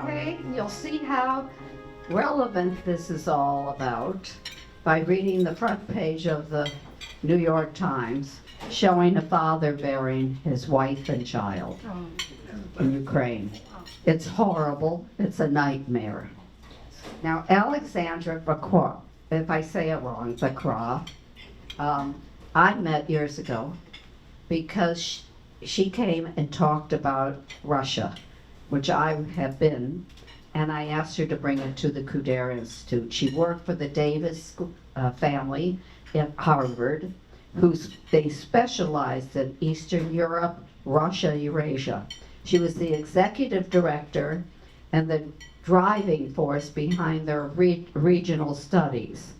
Okay, you'll see how relevant this is all about by reading the front page of the New York Times showing a father burying his wife and child in Ukraine. It's horrible. It's a nightmare. Now, Alexandra Vacroux, if I say it wrong, Vacroux, I met years ago because she came and talked about Russia, which I have been, and I asked her to bring it to the Kudera Institute. She worked for the Davis family at Harvard, they specialized in Eastern Europe, Russia, Eurasia. She was the executive director and the driving force behind their regional studies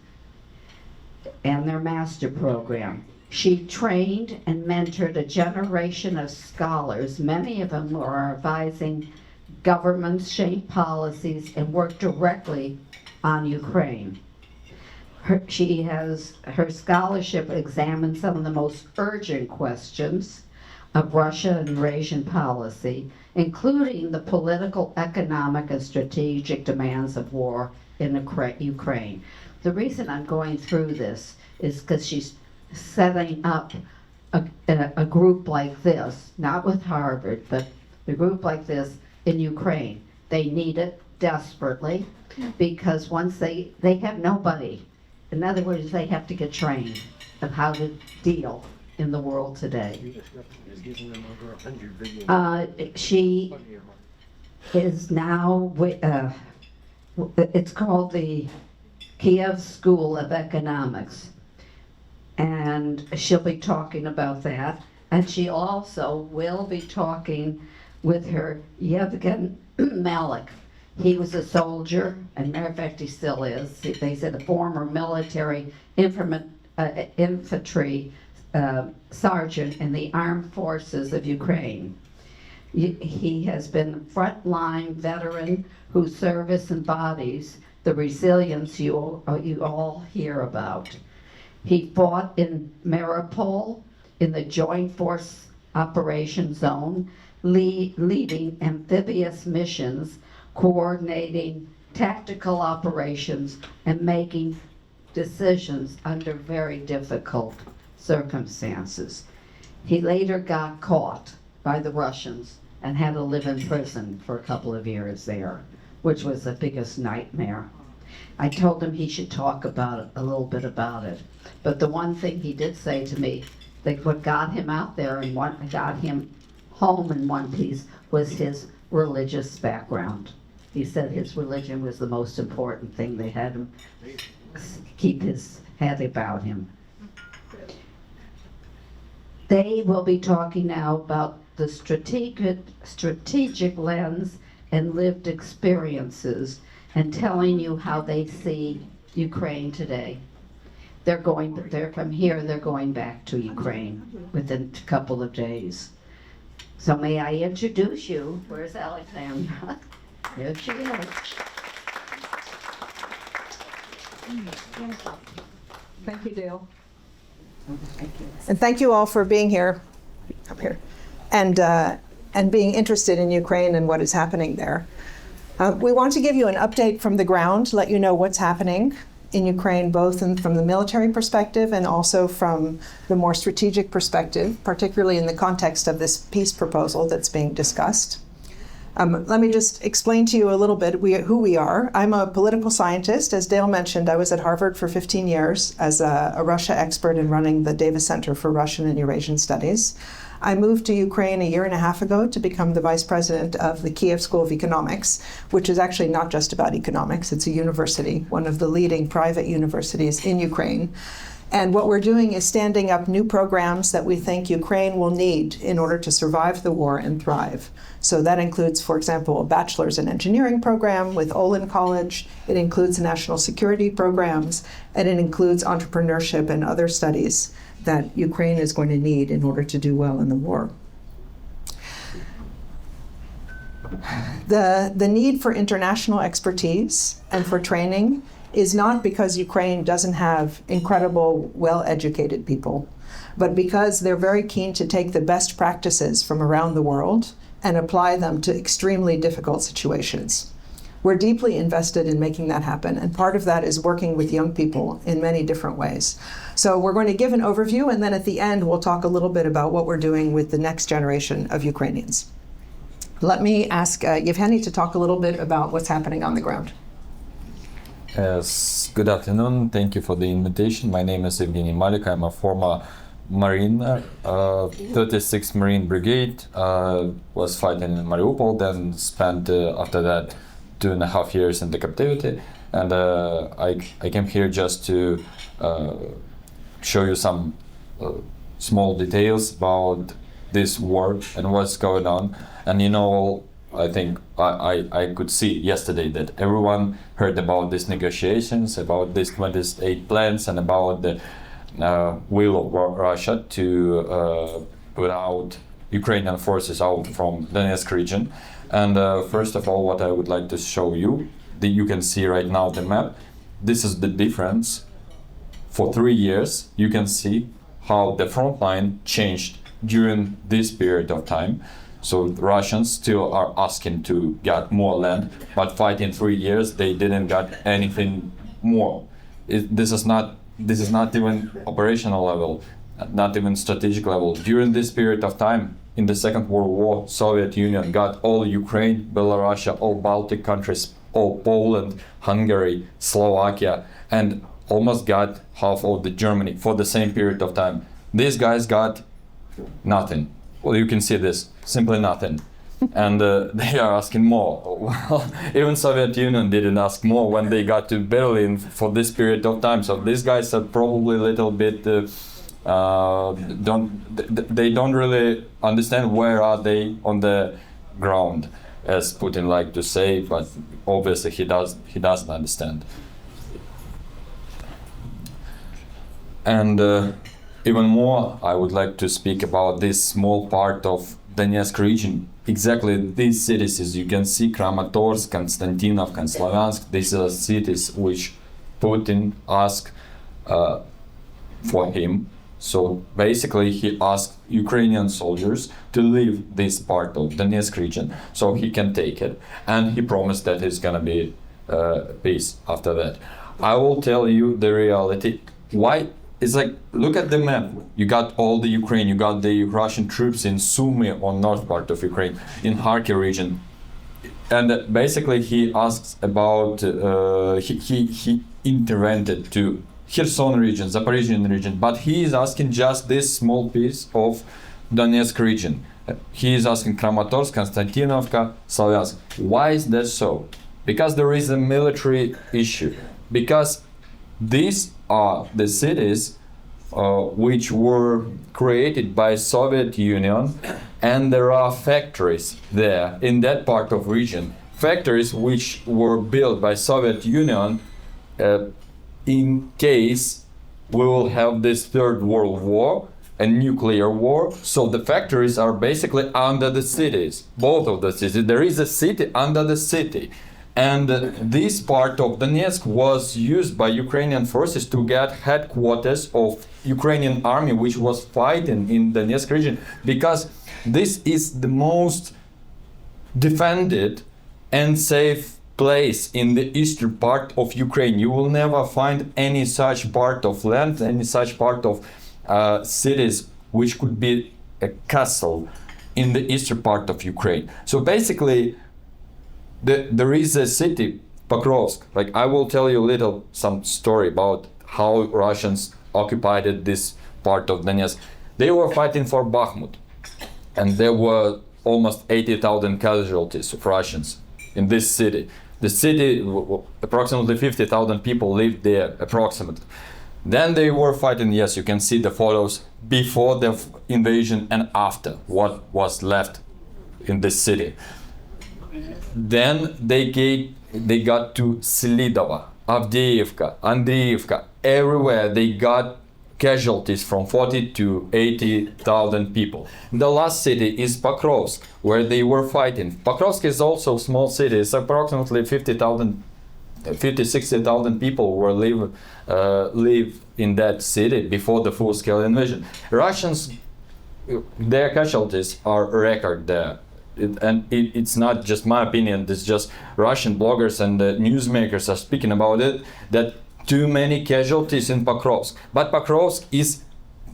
and their master program. She trained and mentored a generation of scholars. Many of them were advising governments shape policies and work directly on Ukraine. Her scholarship examines some of the most urgent questions of Russia and Eurasian policy, including the political, economic, and strategic demands of war in Ukraine. The reason I'm going through this is because she's setting up a group like this, not with Harvard, but a group like this in Ukraine. They need it desperately because once they have nobody. In other words, they have to get trained of how to deal in the world today. She is now, it's called the Kyiv School of Economics. And she'll be talking about that. And she also will be talking with her Yevgenii Mallik. He was a soldier, and matter of fact, he still is. They said a former military infantry sergeant in the armed forces of Ukraine. He has been a frontline veteran whose service embodies the resilience you all hear about. He fought in Mariupol in the Joint Force Operation Zone, leading amphibious missions, coordinating tactical operations, and making decisions under very difficult circumstances. He later got caught by the Russians and had to live in prison for a couple of years there, which was the biggest nightmare. I told him he should talk about it, a little bit about it. But the one thing he did say to me, that what got him out there and what got him home in one piece was his religious background. He said his religion was the most important thing. They had him keep his head about him. They will be talking now about the strategic lens and lived experiences and telling you how they see Ukraine today. They're from here, they're going back to Ukraine within a couple of days. So may I introduce you? Where's Alexandra? Here she is. Thank you, Dale. Thank you. And thank you all for being here, up here, and being interested in Ukraine and what is happening there. We want to give you an update from the ground, let you know what's happening in Ukraine, both from the military perspective and also from the more strategic perspective, particularly in the context of this peace proposal that's being discussed. Let me just explain to you a little bit who we are. I'm a political scientist. As Dale mentioned, I was at Harvard for 15 years as a Russia expert and running the Davis Center for Russian and Eurasian Studies. I moved to Ukraine a year and a half ago to become the vice president of the Kyiv School of Economics, which is actually not just about economics. It's a university, one of the leading private universities in Ukraine. And what we're doing is standing up new programs that we think Ukraine will need in order to survive the war and thrive. So that includes, for example, a bachelor's in engineering program with Olin College. It includes national security programs, and it includes entrepreneurship and other studies that Ukraine is going to need in order to do well in the war. The need for international expertise and for training is not because Ukraine doesn't have incredible, well-educated people, but because they're very keen to take the best practices from around the world and apply them to extremely difficult situations. We're deeply invested in making that happen, and part of that is working with young people in many different ways. So we're going to give an overview, and then at the end we'll talk a little bit about what we're doing with the next generation of Ukrainians. Let me ask Yevgenii to talk a little bit about what's happening on the ground. Yes, good afternoon. Thank you for the invitation. My name is Yevgenii Mallik. I'm a former Marine, 36th Marine Brigade, was fighting in Mariupol, then spent after that 2.5 years in the captivity. And I came here just to show you some small details about this war and what's going on. And you know, I think I could see yesterday that everyone heard about these negotiations, about these 28 plans, and about the will of Russia to put out Ukrainian forces out from Donetsk region. And first of all, what I would like to show you, that you can see right now the map. This is the difference. For 3 years, you can see how the front line changed during this period of time. So the Russians still are asking to get more land, but fighting 3 years, they didn't get anything more. This is not even operational level, not even strategic level. During this period of time, in the Second World War, Soviet Union got all Ukraine, Belarus, all Baltic countries, all Poland, Hungary, Slovakia, and almost got half of the Germany for the same period of time. These guys got nothing. Well, you can see this, simply nothing. And they are asking more. Well, even Soviet Union didn't ask more when they got to Berlin for this period of time. So these guys are probably a little bit don't really understand where are they on the ground, as Putin like to say, but obviously he doesn't understand. And even more, I would like to speak about this small part of Donetsk region. Exactly these cities, as you can see, Kramatorsk, Konstantinov, Slaviansk, these are cities which Putin asked for him. So basically he asked Ukrainian soldiers to leave this part of Donetsk region so he can take it. And he promised that it's gonna be peace after that. I will tell you the reality. Why? It's like, look at the map. You got all the Ukraine, you got the Russian troops in Sumy on north part of Ukraine, in Kharkiv region. And basically he asks about, he intervened to Kherson region, Zaporizhian region, but he is asking just this small piece of Donetsk region. He is asking Kramatorsk, Konstantinovka, Slaviansk. Why is that so? Because there is a military issue. Because these are the cities which were created by Soviet Union, and there are factories there in that part of region. Factories which were built by Soviet Union in case we will have this Third World War, a nuclear war. So the factories are basically under the cities, both of the cities. There is a city under the city. And this part of Donetsk was used by Ukrainian forces to get headquarters of Ukrainian army, which was fighting in the Donetsk region, because this is the most defended and safe place in the eastern part of Ukraine. You will never find any such part of land, any such part of cities which could be a castle in the eastern part of Ukraine. So basically, there is a city, Vacroux. Like, I will tell you some story about how Russians occupied this part of Donetsk. They were fighting for Bakhmut, and there were almost 80,000 casualties of Russians in this city. The city, approximately 50,000 people lived there, approximately. Then they were fighting, yes, you can see the photos before the invasion and after, what was left in this city. Then they got to Selidova, Avdiivka, Andriivka, everywhere they got casualties from 40 to 80,000 people. The last city is Pokrovsk, where they were fighting. Pokrovsk is also a small city. It's approximately 60,000 people who live in that city before the full-scale invasion. Russians, their casualties are record there. it's not just my opinion, it's just Russian bloggers and newsmakers are speaking about it, that too many casualties in Pokrovsk. But Pokrovsk is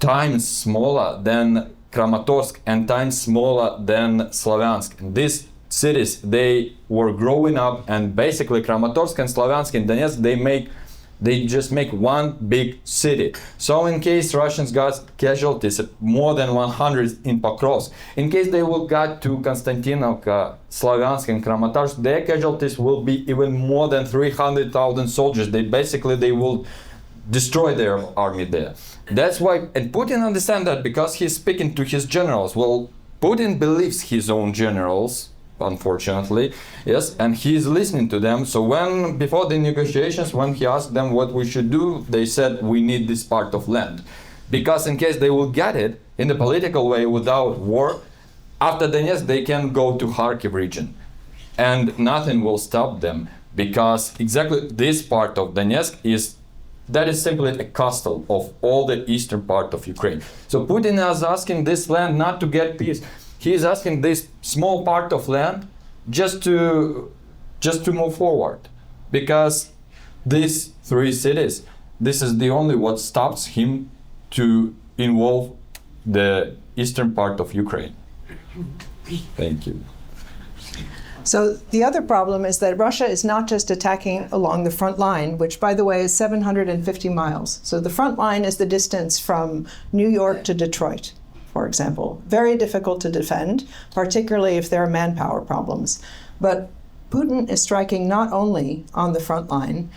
times smaller than Kramatorsk and times smaller than Slavyansk. And these cities, they were growing up, and basically Kramatorsk and Slavyansk and Donetsk, they just make one big city. So in case Russians got casualties, more than 100 in Pokrovsk, in case they will get to Konstantinovka, Slavyansk and Kramatorsk, their casualties will be even more than 300,000 soldiers. They will destroy their army there. That's why, and Putin understands that because he's speaking to his generals. Well, Putin believes his own generals, unfortunately, yes, and he's listening to them. So when, before the negotiations, when he asked them what we should do, they said, we need this part of land. Because in case they will get it in the political way without war, after Donetsk, they can go to Kharkiv region. And nothing will stop them, because exactly this part of Donetsk is simply a coastal of all the eastern part of Ukraine. So Putin is asking this land not to get peace. He is asking this small part of land just to move forward, because these three cities, this is the only what stops him to involve the eastern part of Ukraine. Thank you. So the other problem is that Russia is not just attacking along the front line, which, by the way, is 750 miles. So the front line is the distance from New York to Detroit, for example. Very difficult to defend, particularly if there are manpower problems. But Putin is striking not only on the front line.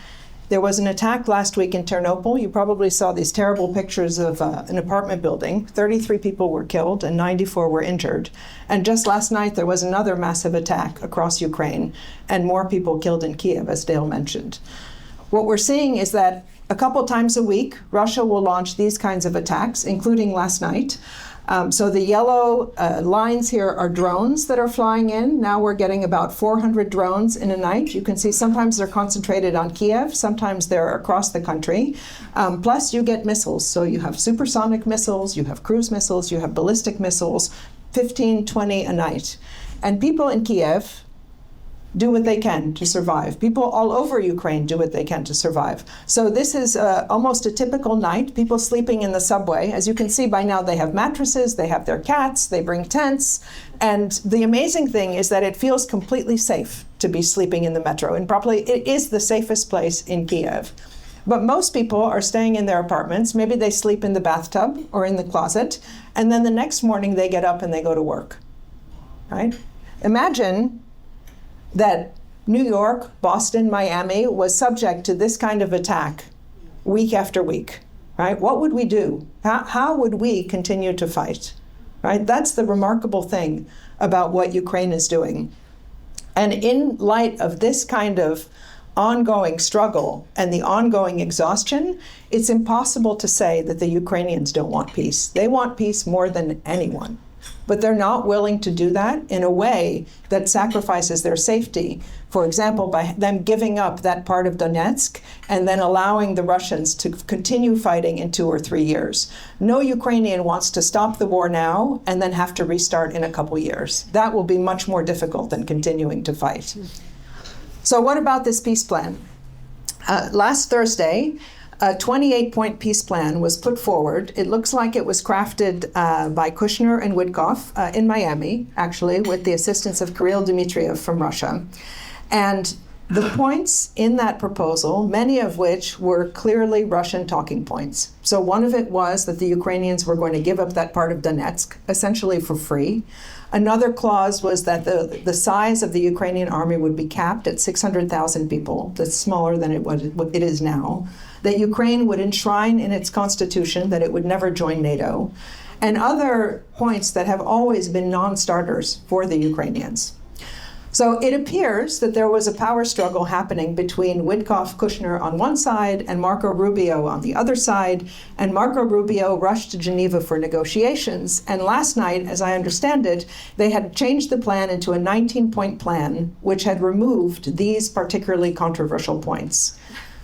There was an attack last week in Ternopil. You probably saw these terrible pictures of an apartment building. 33 people were killed and 94 were injured. And just last night, there was another massive attack across Ukraine, and more people killed in Kyiv, as Dale mentioned. What we're seeing is that a couple times a week, Russia will launch these kinds of attacks, including last night. So the yellow lines here are drones that are flying in. Now we're getting about 400 drones in a night. You can see sometimes they're concentrated on Kyiv, sometimes they're across the country. Plus you get missiles. So you have supersonic missiles, you have cruise missiles, you have ballistic missiles, 15, 20 a night. And people in Kyiv do what they can to survive. People all over Ukraine do what they can to survive. So this is almost a typical night. People sleeping in the subway. As you can see by now, they have mattresses, they have their cats, they bring tents. And the amazing thing is that it feels completely safe to be sleeping in the metro. And probably it is the safest place in Kyiv. But most people are staying in their apartments. Maybe they sleep in the bathtub or in the closet. And then the next morning they get up and they go to work, right? Imagine that New York, Boston, Miami was subject to this kind of attack week after week, right? What would we do? How would we continue to fight, right? That's the remarkable thing about what Ukraine is doing. And in light of this kind of ongoing struggle and the ongoing exhaustion, it's impossible to say that the Ukrainians don't want peace. They want peace more than anyone. But they're not willing to do that in a way that sacrifices their safety. For example, by them giving up that part of Donetsk and then allowing the Russians to continue fighting in 2 or 3 years. No Ukrainian wants to stop the war now and then have to restart in a couple years. That will be much more difficult than continuing to fight. So what about this peace plan? Last Thursday, a 28-point peace plan was put forward. It looks like it was crafted by Kushner and Witkoff in Miami, actually, with the assistance of Kirill Dmitriev from Russia. And the points in that proposal, many of which were clearly Russian talking points. So one of it was that the Ukrainians were going to give up that part of Donetsk, essentially for free. Another clause was that the size of the Ukrainian army would be capped at 600,000 people. That's smaller than it is now. That Ukraine would enshrine in its constitution that it would never join NATO, and other points that have always been non-starters for the Ukrainians. So it appears that there was a power struggle happening between Witkoff, Kushner on one side and Marco Rubio on the other side, and Marco Rubio rushed to Geneva for negotiations. And last night, as I understand it, they had changed the plan into a 19-point plan, which had removed these particularly controversial points.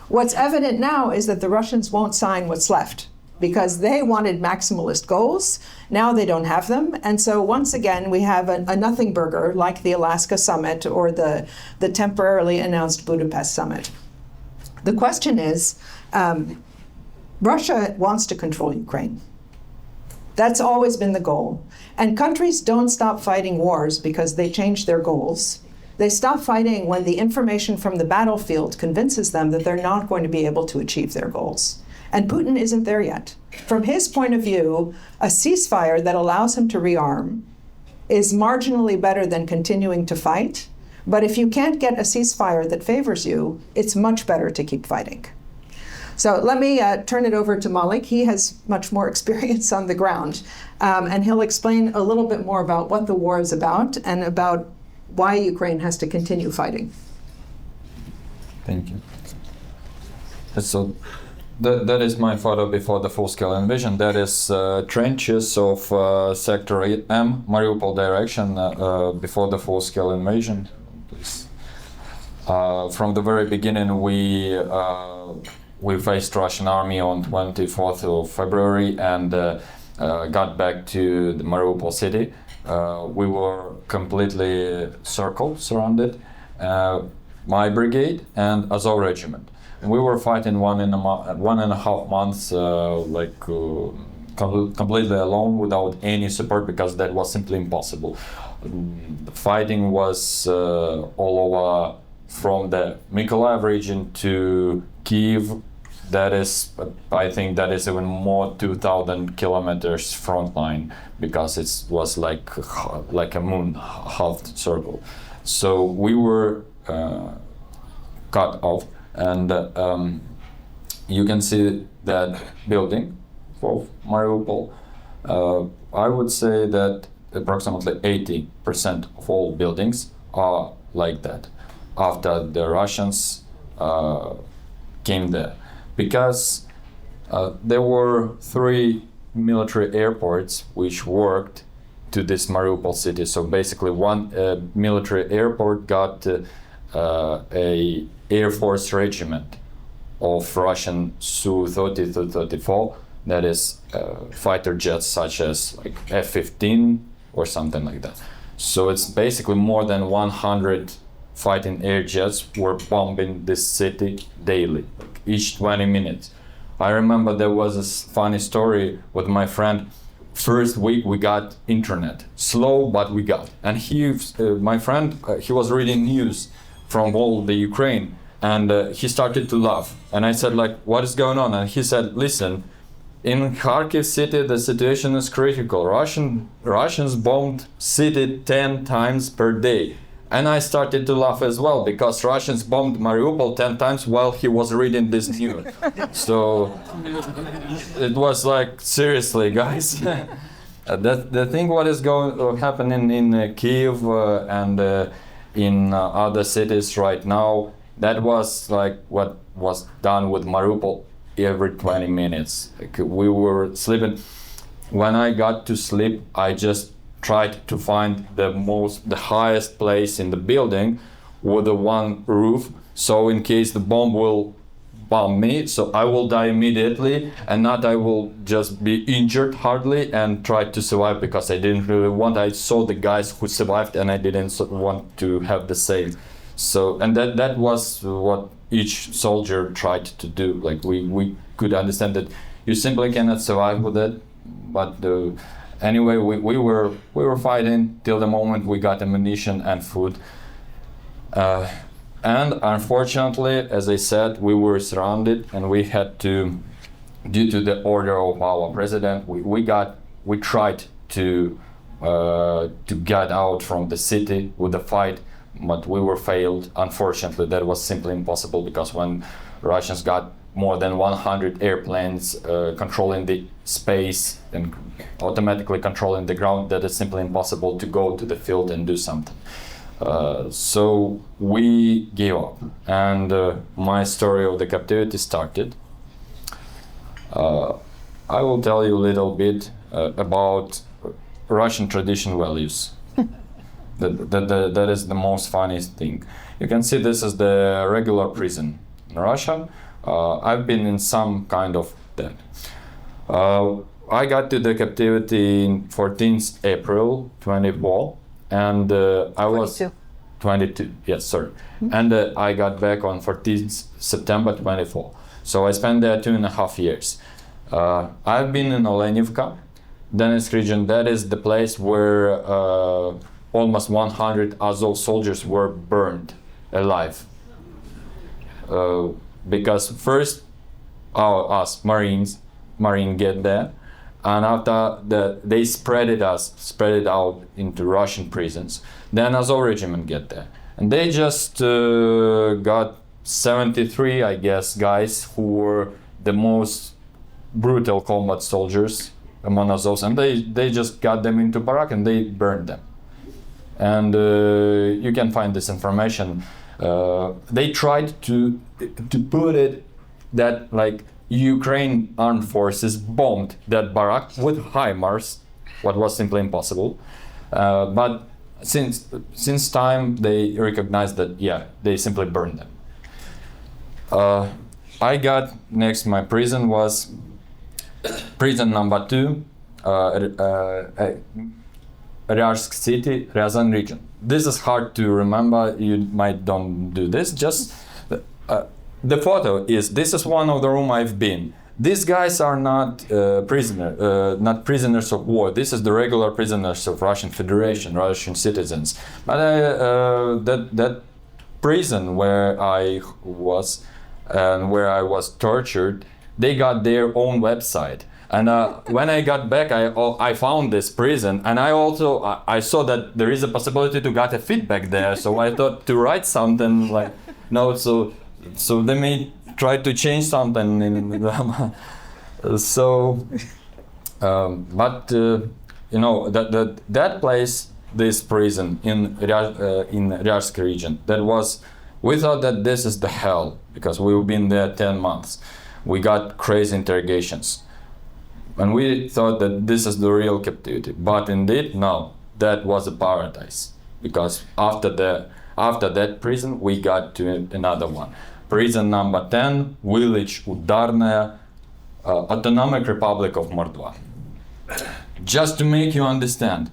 What's evident now is that the Russians won't sign what's left. because they wanted maximalist goals. Now they don't have them. And so once again, we have a nothing burger like the Alaska summit or the temporarily announced Budapest summit. The question is, Russia wants to control Ukraine. That's always been the goal. And countries don't stop fighting wars because they change their goals. They stop fighting when the information from the battlefield convinces them that they're not going to be able to achieve their goals. And Putin isn't there yet. From his point of view, a ceasefire that allows him to rearm is marginally better than continuing to fight. But if you can't get a ceasefire that favors you, it's much better to keep fighting. So let me turn it over to Malik. He has much more experience on the ground, and he'll explain a little bit more about what the war is about and about why Ukraine has to continue fighting. Thank you. So that is my photo before the full-scale invasion. That is trenches of Sector M, Mariupol direction, before the full-scale invasion. Please. From the very beginning, we faced Russian army on 24th of February and got back to the Mariupol city. We were completely surrounded. My brigade and Azov regiment. And we were fighting 1.5 months, completely alone without any support because that was simply impossible. The fighting was all over from the Mykolaiv region to Kyiv. That is, I think that is even more 2,000 kilometers front line because it was like a moon half circle. So we were cut off, and you can see that building of Mariupol. I would say that approximately 80% of all buildings are like that after the Russians came there. Because there were 3 military airports which worked to this Mariupol city. So basically one military airport got a Air Force regiment of Russian Su-30, Su-34, that is fighter jets such as like F-15 or something like that. So it's basically more than 100 fighting air jets were bombing this city daily, like each 20 minutes. I remember there was a funny story with my friend. First week we got internet, slow, but we got. And my friend, he was reading news from all the Ukraine, and he started to laugh. And I said, like, what is going on? And he said, listen, in Kharkiv city, the situation is critical. Russians bombed city 10 times per day. And I started to laugh as well because Russians bombed Mariupol 10 times while he was reading this news. So it was like, seriously, guys. The thing what is happening in Kyiv and in other cities right now, that was like what was done with Mariupol every 20 minutes. Like we were sleeping. When I got to sleep, I just tried to find the highest place in the building with the one roof, so in case the bomb will bomb me, so I will die immediately and not I will just be injured hardly and try to survive, because I didn't really want. I saw the guys who survived and I didn't want to have the same. So, and that was what each soldier tried to do. Like we could understand that you simply cannot survive with it, but anyway, we were fighting till the moment we got ammunition and food. And unfortunately, as I said, we were surrounded and we had to, due to the order of our president, we tried to get out from the city with the fight, but we were failed. Unfortunately, that was simply impossible, because when Russians got more than 100 airplanes controlling the space and automatically controlling the ground, that is simply impossible to go to the field and do something. So we gave up, and my story of the captivity started. I will tell you a little bit about Russian tradition values. That is the most funniest thing. You can see this is the regular prison in Russia. I've been in some kind of that. I got to the captivity in 14th April 24, and I was 22. Yes, sir. And I got back on 14th September 24. So I spent there 2.5 years. I've been in Olenivka, Donetsk region. That is the place where almost 100 Azov soldiers were burned alive. Because first, us Marine get there, and after that they spread it out into Russian prisons. Then Azov regiment get there, and they just got 73, I guess, guys who were the most brutal combat soldiers among Azovs, and they just got them into barrack and they burned them. And you can find this information. They tried to put it that like Ukraine armed forces bombed that barrack with HIMARS, what was simply impossible. But since time they recognized that, yeah, they simply burned them. I got next, my prison was prison number 2, Ryazsk city, Ryazan region. This is hard to remember, you might don't do this, just the photo this is one of the room I've been. These guys are not not prisoners of war. This is the regular prisoners of Russian Federation, Russian citizens. But that prison where I was and where I was tortured, they got their own website. And when I got back, I found this prison, and I saw that there is a possibility to get a feedback there. So I thought to write something like, no, so they may try to change something in so but you know that place, this prison in Ryazsk region, that was, we thought that this is the hell, because we've been there 10 months. We got crazy interrogations, and we thought that this is the real captivity. But indeed, no, that was a paradise, because after that prison we got to another one. Prison number 10, village Udarnaya, Autonomic Republic of Mordva. Just to make you understand,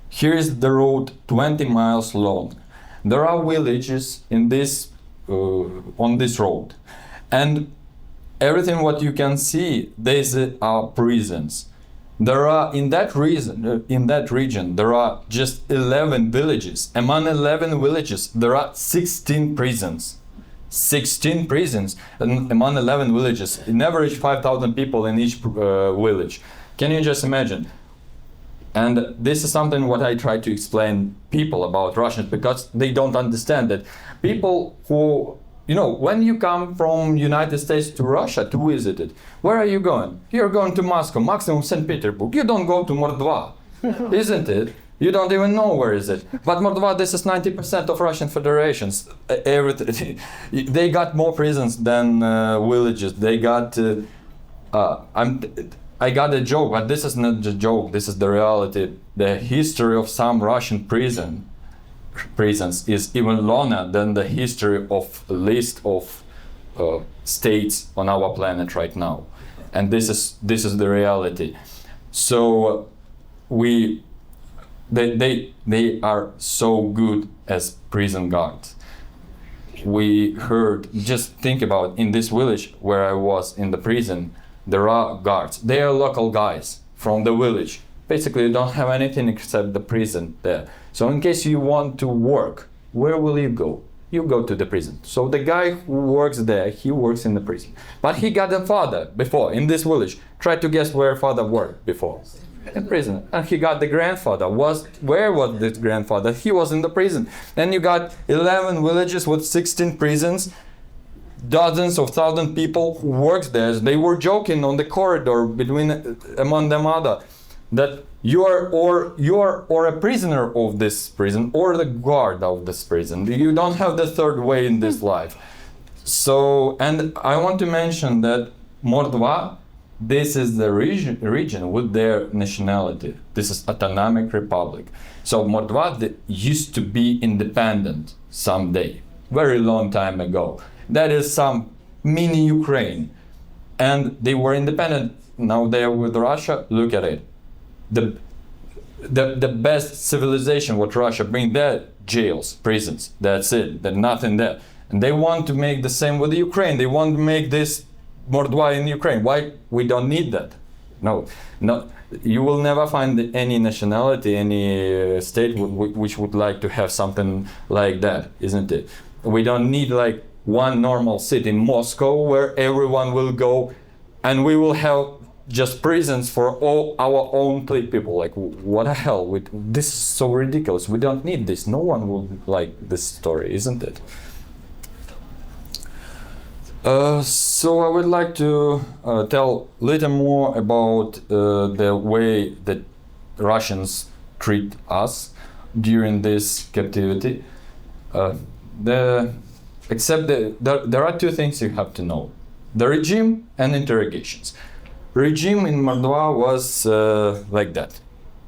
here is the road 20 miles long. There are villages in this on this road, and everything what you can see, these are prisons. There are in that region there are just 11 villages. Among 11 villages there are 16 prisons. 16 prisons among 11 villages. In average 5,000 people in each village. Can you just imagine? And this is something what I try to explain people about Russians, because they don't understand that. People who, you know, when you come from United States to Russia to visit it, where are you going? You're going to Moscow, maximum St. Petersburg. You don't go to Mordva, isn't it? You don't even know where is it. But Mordva, this is 90% of Russian federations. Everything. They got more prisons than villages. They got. I got a joke, but this is not a joke. This is the reality. The history of some Russian prisons is even longer than the history of a list of states on our planet right now, and this is the reality. So they are so good as prison guards. We heard, just think about, in this village where I was in the prison, there are guards. They are local guys from the village. Basically, you don't have anything except the prison there. So in case you want to work, where will you go? You go to the prison. So the guy who works there, he works in the prison. But he got a father before in this village. Try to guess where father worked before. In prison. And he got the grandfather. Where was this grandfather? He was in the prison. Then you got 11 villages with 16 prisons. Dozens of thousands people who works there. They were joking on the corridor among them other, that you are a prisoner of this prison or the guard of this prison. You don't have the third way in this life. So, and I want to mention that Mordva, this is the region with their nationality. This is Autonomic Republic. So Mordva used to be independent someday, very long time ago. That is some mini Ukraine. And they were independent now they are with Russia. Look at it. The best civilization what Russia bring there, jails, prisons. That's it. There's nothing there. And they want to make the same with Ukraine. They want to make this Mordva in Ukraine. Why? We don't need that. No. You will never find any nationality, any state which would like to have something like that, isn't it? We don't need like one normal city in Moscow where everyone will go, and we will have just prisons for all our own people. Like, what the hell? This is so ridiculous. We don't need this. No one will like this story, isn't it? So I would like to tell a little more about the way that Russians treat us during this captivity. There are two things you have to know: the regime and interrogations. Regime in Mordva was like that.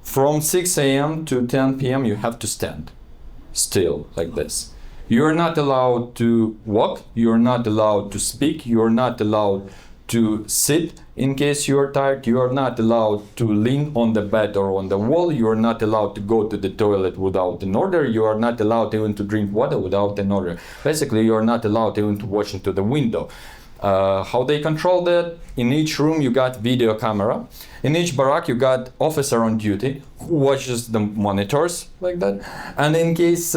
From 6 a.m. to 10 p.m. you have to stand still like this. You're not allowed to walk, you're not allowed to speak, you're not allowed to sit in case you're tired, you're not allowed to lean on the bed or on the wall, you're not allowed to go to the toilet without an order, you are not allowed even to drink water without an order. Basically, you're not allowed even to watch into the window. How they control that? In each room you got video camera. In each barrack you got officer on duty who watches the monitors like that. And in case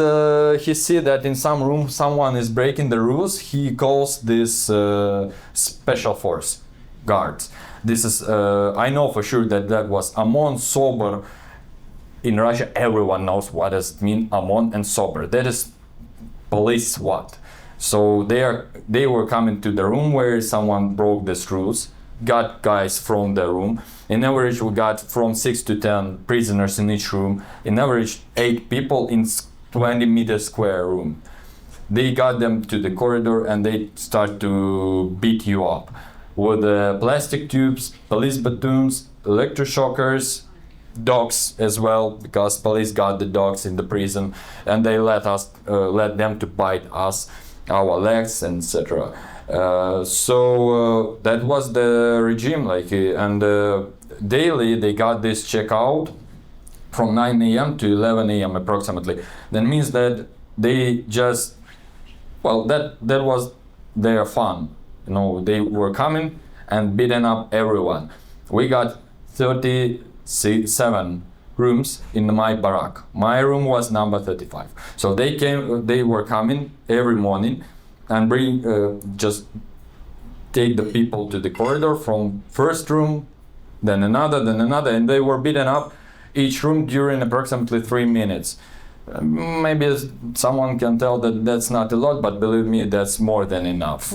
he see that in some room someone is breaking the rules, he calls this special force guards. This is I know for sure that was OMON, SOBR. In Russia everyone knows what does it mean, OMON and SOBR. That is police SWAT. So they were coming to the room where someone broke these rules, got guys from the room. In average, we got from 6 to 10 prisoners in each room. In average, 8 people in 20-meter square room. They got them to the corridor and they start to beat you up with plastic tubes, police batons, electroshockers, dogs as well, because police got the dogs in the prison, and they let them to bite us, our legs, etc. So that was the regime, like, and daily they got this checkout from 9 a.m. to 11 a.m. approximately. That means that they just, well, that was their fun. You know, they were coming and beating up everyone. We got 37 rooms in my barrack. My room was number 35. So they were coming every morning and just take the people to the corridor from first room, then another, and they were beaten up each room during approximately 3 minutes. Maybe someone can tell that that's not a lot, but believe me, that's more than enough.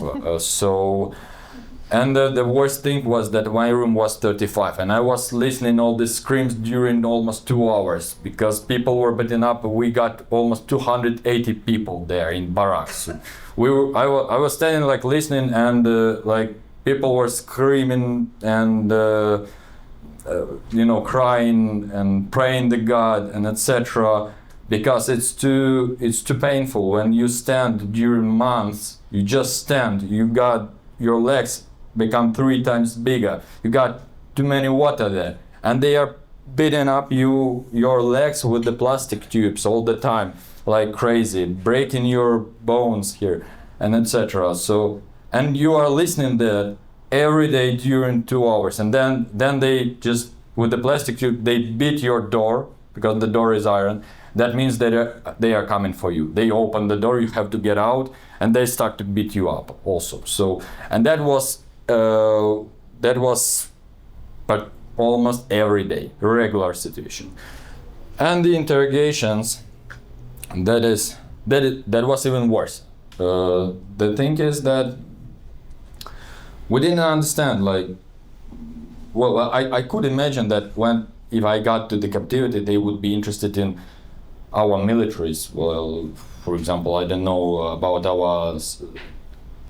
And the worst thing was that my room was 35, and I was listening all these screams during almost 2 hours because people were beaten up. We got almost 280 people there in barracks. I was standing like listening, and like people were screaming and crying and praying to God and etc. Because it's too painful when you stand during months. You just stand. You got your legs become 3 times bigger. You got too many water there, and they are beating up your legs with the plastic tubes all the time like crazy, breaking your bones here and etc. So, and you are listening there every day during 2 hours, and then they just with the plastic tube they beat your door because the door is iron. That means that they are coming for you. They open the door, you have to get out, and they start to beat you up also. So, and that was but almost every day, regular situation. And the interrogations, that was even worse. The thing is that we didn't understand, like, well, I could imagine that if I got to the captivity, they would be interested in our militaries. Well, for example, I don't know about our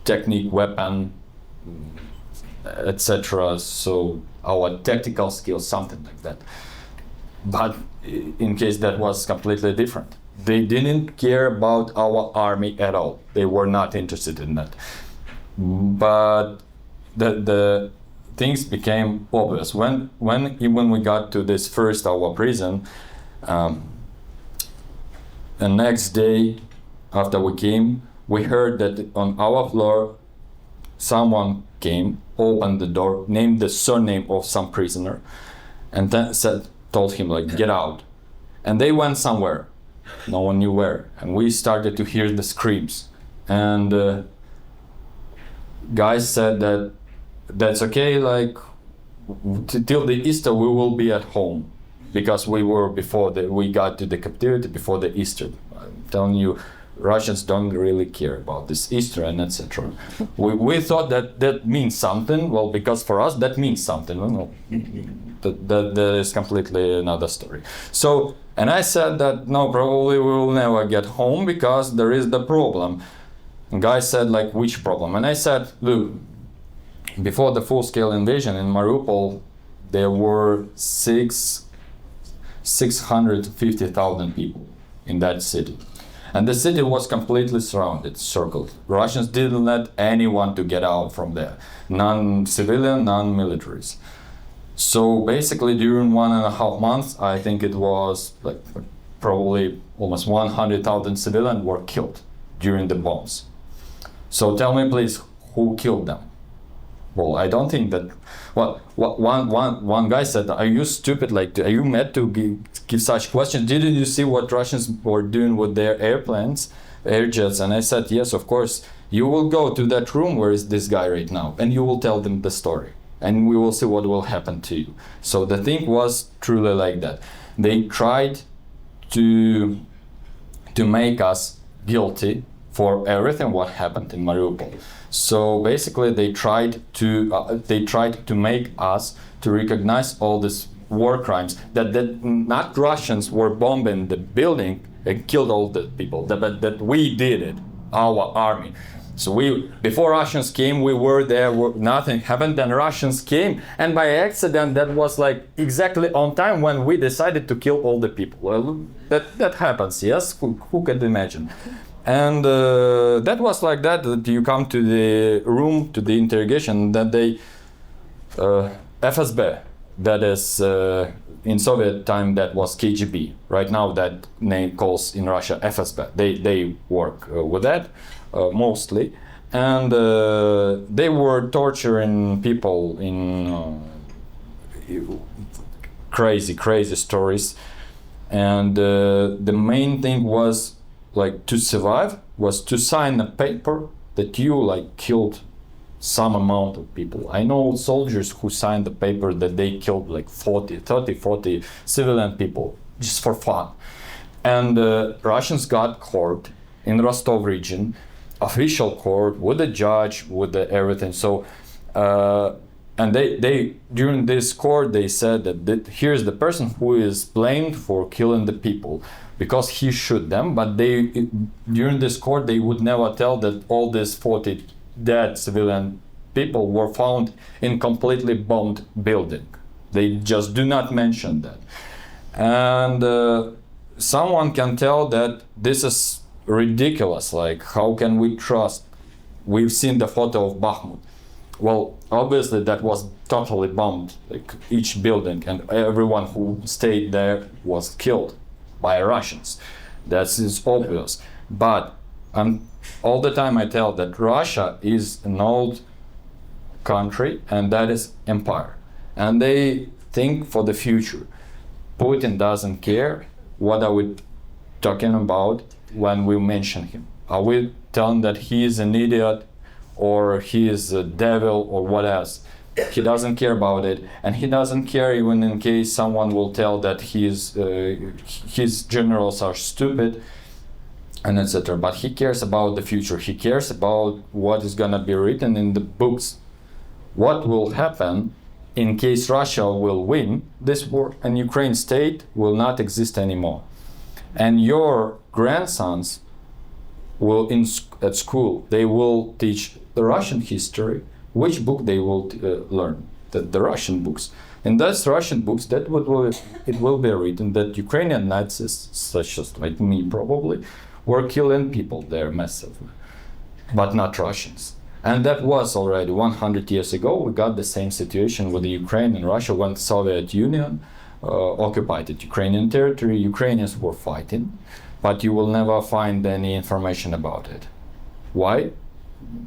technique, weapon, etc. So our tactical skills, something like that. But in case that was completely different. They didn't care about our army at all. They were not interested in that. But things became obvious. When even we got to this first our prison, the next day after we came, we heard that on our floor someone came, opened the door, named the surname of some prisoner, and then told him like, get out. And they went somewhere, no one knew where, and we started to hear the screams. And guys said that that's okay, like till the Easter we will be at home, because we were we got to the captivity before the Easter. I'm telling you, Russians don't really care about this Easter and etc. We thought that means something. Well, because for us that means something. No, that is completely another story. So, and I said that no, probably we will never get home because there is the problem. And guy said like, which problem? And I said, look, before the full-scale invasion in Mariupol, there were 650,000 people in that city. And the city was completely surrounded, circled. Russians didn't let anyone to get out from there. None civilian, none militaries. So basically during 1.5 months, I think it was like probably almost 100,000 civilians were killed during the bombs. So tell me please, who killed them? Well, I don't think that. Well, one guy said, "Are you stupid? Like, are you mad to give such questions? Didn't you see what Russians were doing with their airplanes, air jets?" And I said, "Yes, of course. You will go to that room where is this guy right now, and you will tell them the story, and we will see what will happen to you." So the thing was truly like that. They tried to make us guilty for everything what happened in Mariupol. So basically, they tried to make us to recognize all these war crimes that not Russians were bombing the building and killed all the people, but that we did it, our army. So before Russians came, we were there, nothing happened. Then Russians came, and by accident, that was like exactly on time when we decided to kill all the people. Well, that happens, yes. Who could imagine? And that was like that you come to the room, to the interrogation, that they, FSB, that is in Soviet time that was KGB. Right now that name calls in Russia FSB. They work with that mostly. And they were torturing people in crazy stories. And the main thing was, like, to survive was to sign a paper that you like killed some amount of people. I know soldiers who signed the paper that they killed like 40 civilian people just for fun. And Russians got court in Rostov region, official court with the judge, with the everything. So and they during this court they said that here's the person who is blamed for killing the people, because he shot them, but during this court they would never tell that all these 40 dead civilian people were found in completely bombed building. They just do not mention that. And someone can tell that this is ridiculous, like how can we trust? We've seen the photo of Bakhmut. Well, obviously that was totally bombed, like each building, and everyone who stayed there was killed by Russians. That is obvious. But all the time I tell that Russia is an old country and that is empire. And they think for the future. Putin doesn't care. What are we talking about when we mention him? Are we telling that he is an idiot or he is a devil or what else? He doesn't care about it, and he doesn't care even in case someone will tell that his generals are stupid and etc. But he cares about the future. He cares about what is gonna be written in the books. What will happen in case Russia will win this war and Ukraine state will not exist anymore, and your grandsons will at school they will teach the Russian history. Which book they will learn? The Russian books. In those Russian books, it will be written that Ukrainian Nazis, such as like me probably, were killing people there massively, but not Russians. And that was already 100 years ago. We got the same situation with the Ukraine and Russia when the Soviet Union occupied the Ukrainian territory. Ukrainians were fighting, but you will never find any information about it. Why?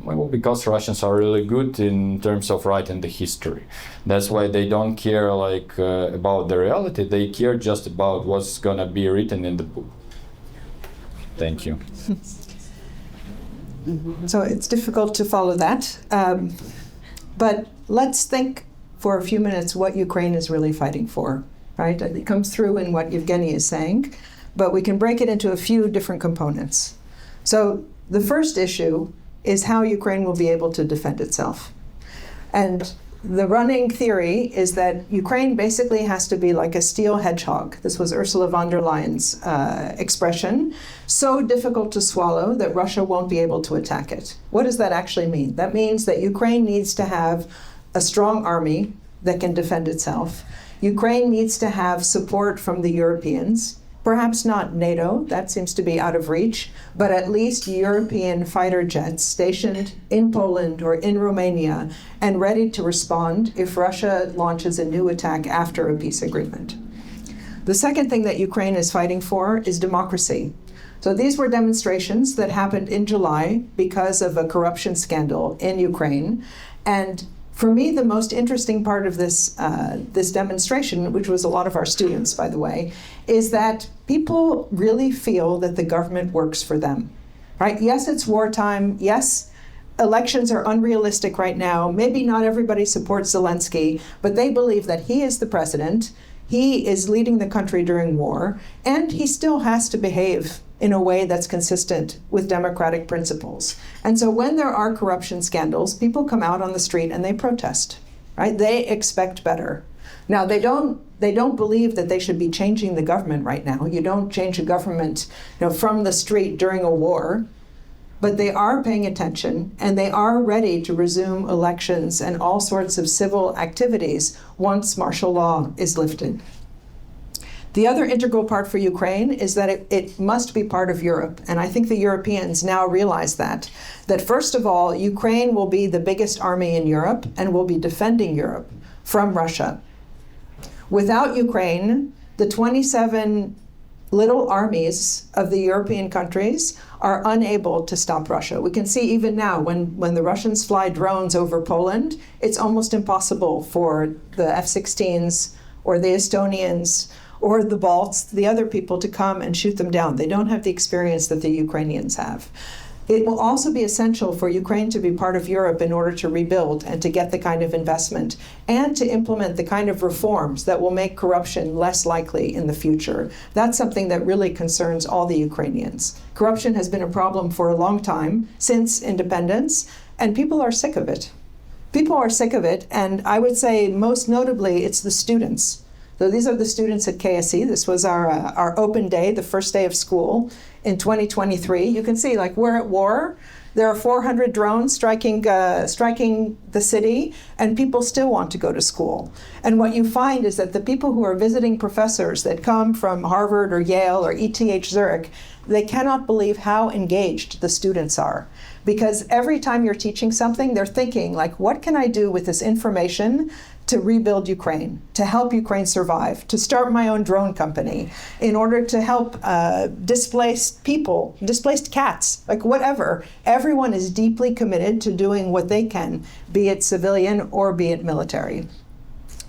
Well, because Russians are really good in terms of writing the history. That's why they don't care about the reality. They care just about what's gonna be written in the book. Thank you. So it's difficult to follow that. But let's think for a few minutes what Ukraine is really fighting for, right? It comes through in what Yevgenii is saying, but we can break it into a few different components. So the first issue is how Ukraine will be able to defend itself. And the running theory is that Ukraine basically has to be like a steel hedgehog. This was Ursula von der Leyen's expression. So difficult to swallow that Russia won't be able to attack it. What does that actually mean? That means that Ukraine needs to have a strong army that can defend itself. Ukraine needs to have support from the Europeans. Perhaps not NATO, that seems to be out of reach, but at least European fighter jets stationed in Poland or in Romania and ready to respond if Russia launches a new attack after a peace agreement. The second thing that Ukraine is fighting for is democracy. So these were demonstrations that happened in July because of a corruption scandal in Ukraine. And for me, the most interesting part of this demonstration, which was a lot of our students, by the way, is that people really feel that the government works for them, right? Yes, it's wartime. Yes, elections are unrealistic right now. Maybe not everybody supports Zelensky, but they believe that he is the president. He is leading the country during war, and he still has to behave in a way that's consistent with democratic principles. And so when there are corruption scandals, people come out on the street and they protest, right? They expect better. Now, they don't believe that they should be changing the government right now. You don't change a government, from the street during a war, but they are paying attention and they are ready to resume elections and all sorts of civil activities once martial law is lifted. The other integral part for Ukraine is that it must be part of Europe. And I think the Europeans now realize that first of all, Ukraine will be the biggest army in Europe and will be defending Europe from Russia. Without Ukraine, the 27 little armies of the European countries are unable to stop Russia. We can see even now when the Russians fly drones over Poland, it's almost impossible for the F-16s or the Estonians or the Balts, the other people, to come and shoot them down. They don't have the experience that the Ukrainians have. It will also be essential for Ukraine to be part of Europe in order to rebuild and to get the kind of investment and to implement the kind of reforms that will make corruption less likely in the future. That's something that really concerns all the Ukrainians. Corruption has been a problem for a long time, since independence, and people are sick of it. People are sick of it, and I would say most notably it's the students. So these are the students at KSE. This was our open day, the first day of school in 2023. You can see, we're at war. There are 400 drones striking the city, and people still want to go to school. And what you find is that the people who are visiting professors that come from Harvard or Yale or ETH Zurich, they cannot believe how engaged the students are. Because every time you're teaching something, they're thinking, what can I do with this information to rebuild Ukraine, to help Ukraine survive, to start my own drone company, in order to help displaced people, displaced cats, whatever. Everyone is deeply committed to doing what they can, be it civilian or be it military.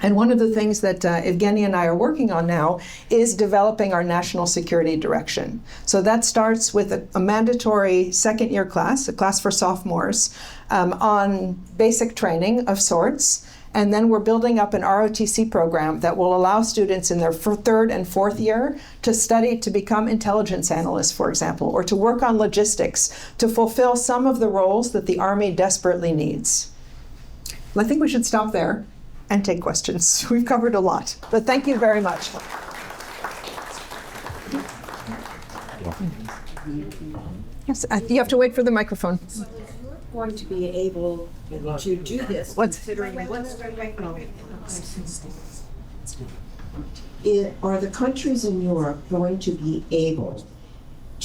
And one of the things that Yevgenii and I are working on now is developing our national security direction. So that starts with a mandatory second-year class, a class for sophomores, on basic training of sorts. And then we're building up an ROTC program that will allow students in their third and fourth year to study to become intelligence analysts, for example, or to work on logistics, to fulfill some of the roles that the Army desperately needs. I think we should stop there and take questions. We've covered a lot, but thank you very much. Yes, you have to wait for the microphone. Going to be able to do this, considering are the countries in Europe going to be able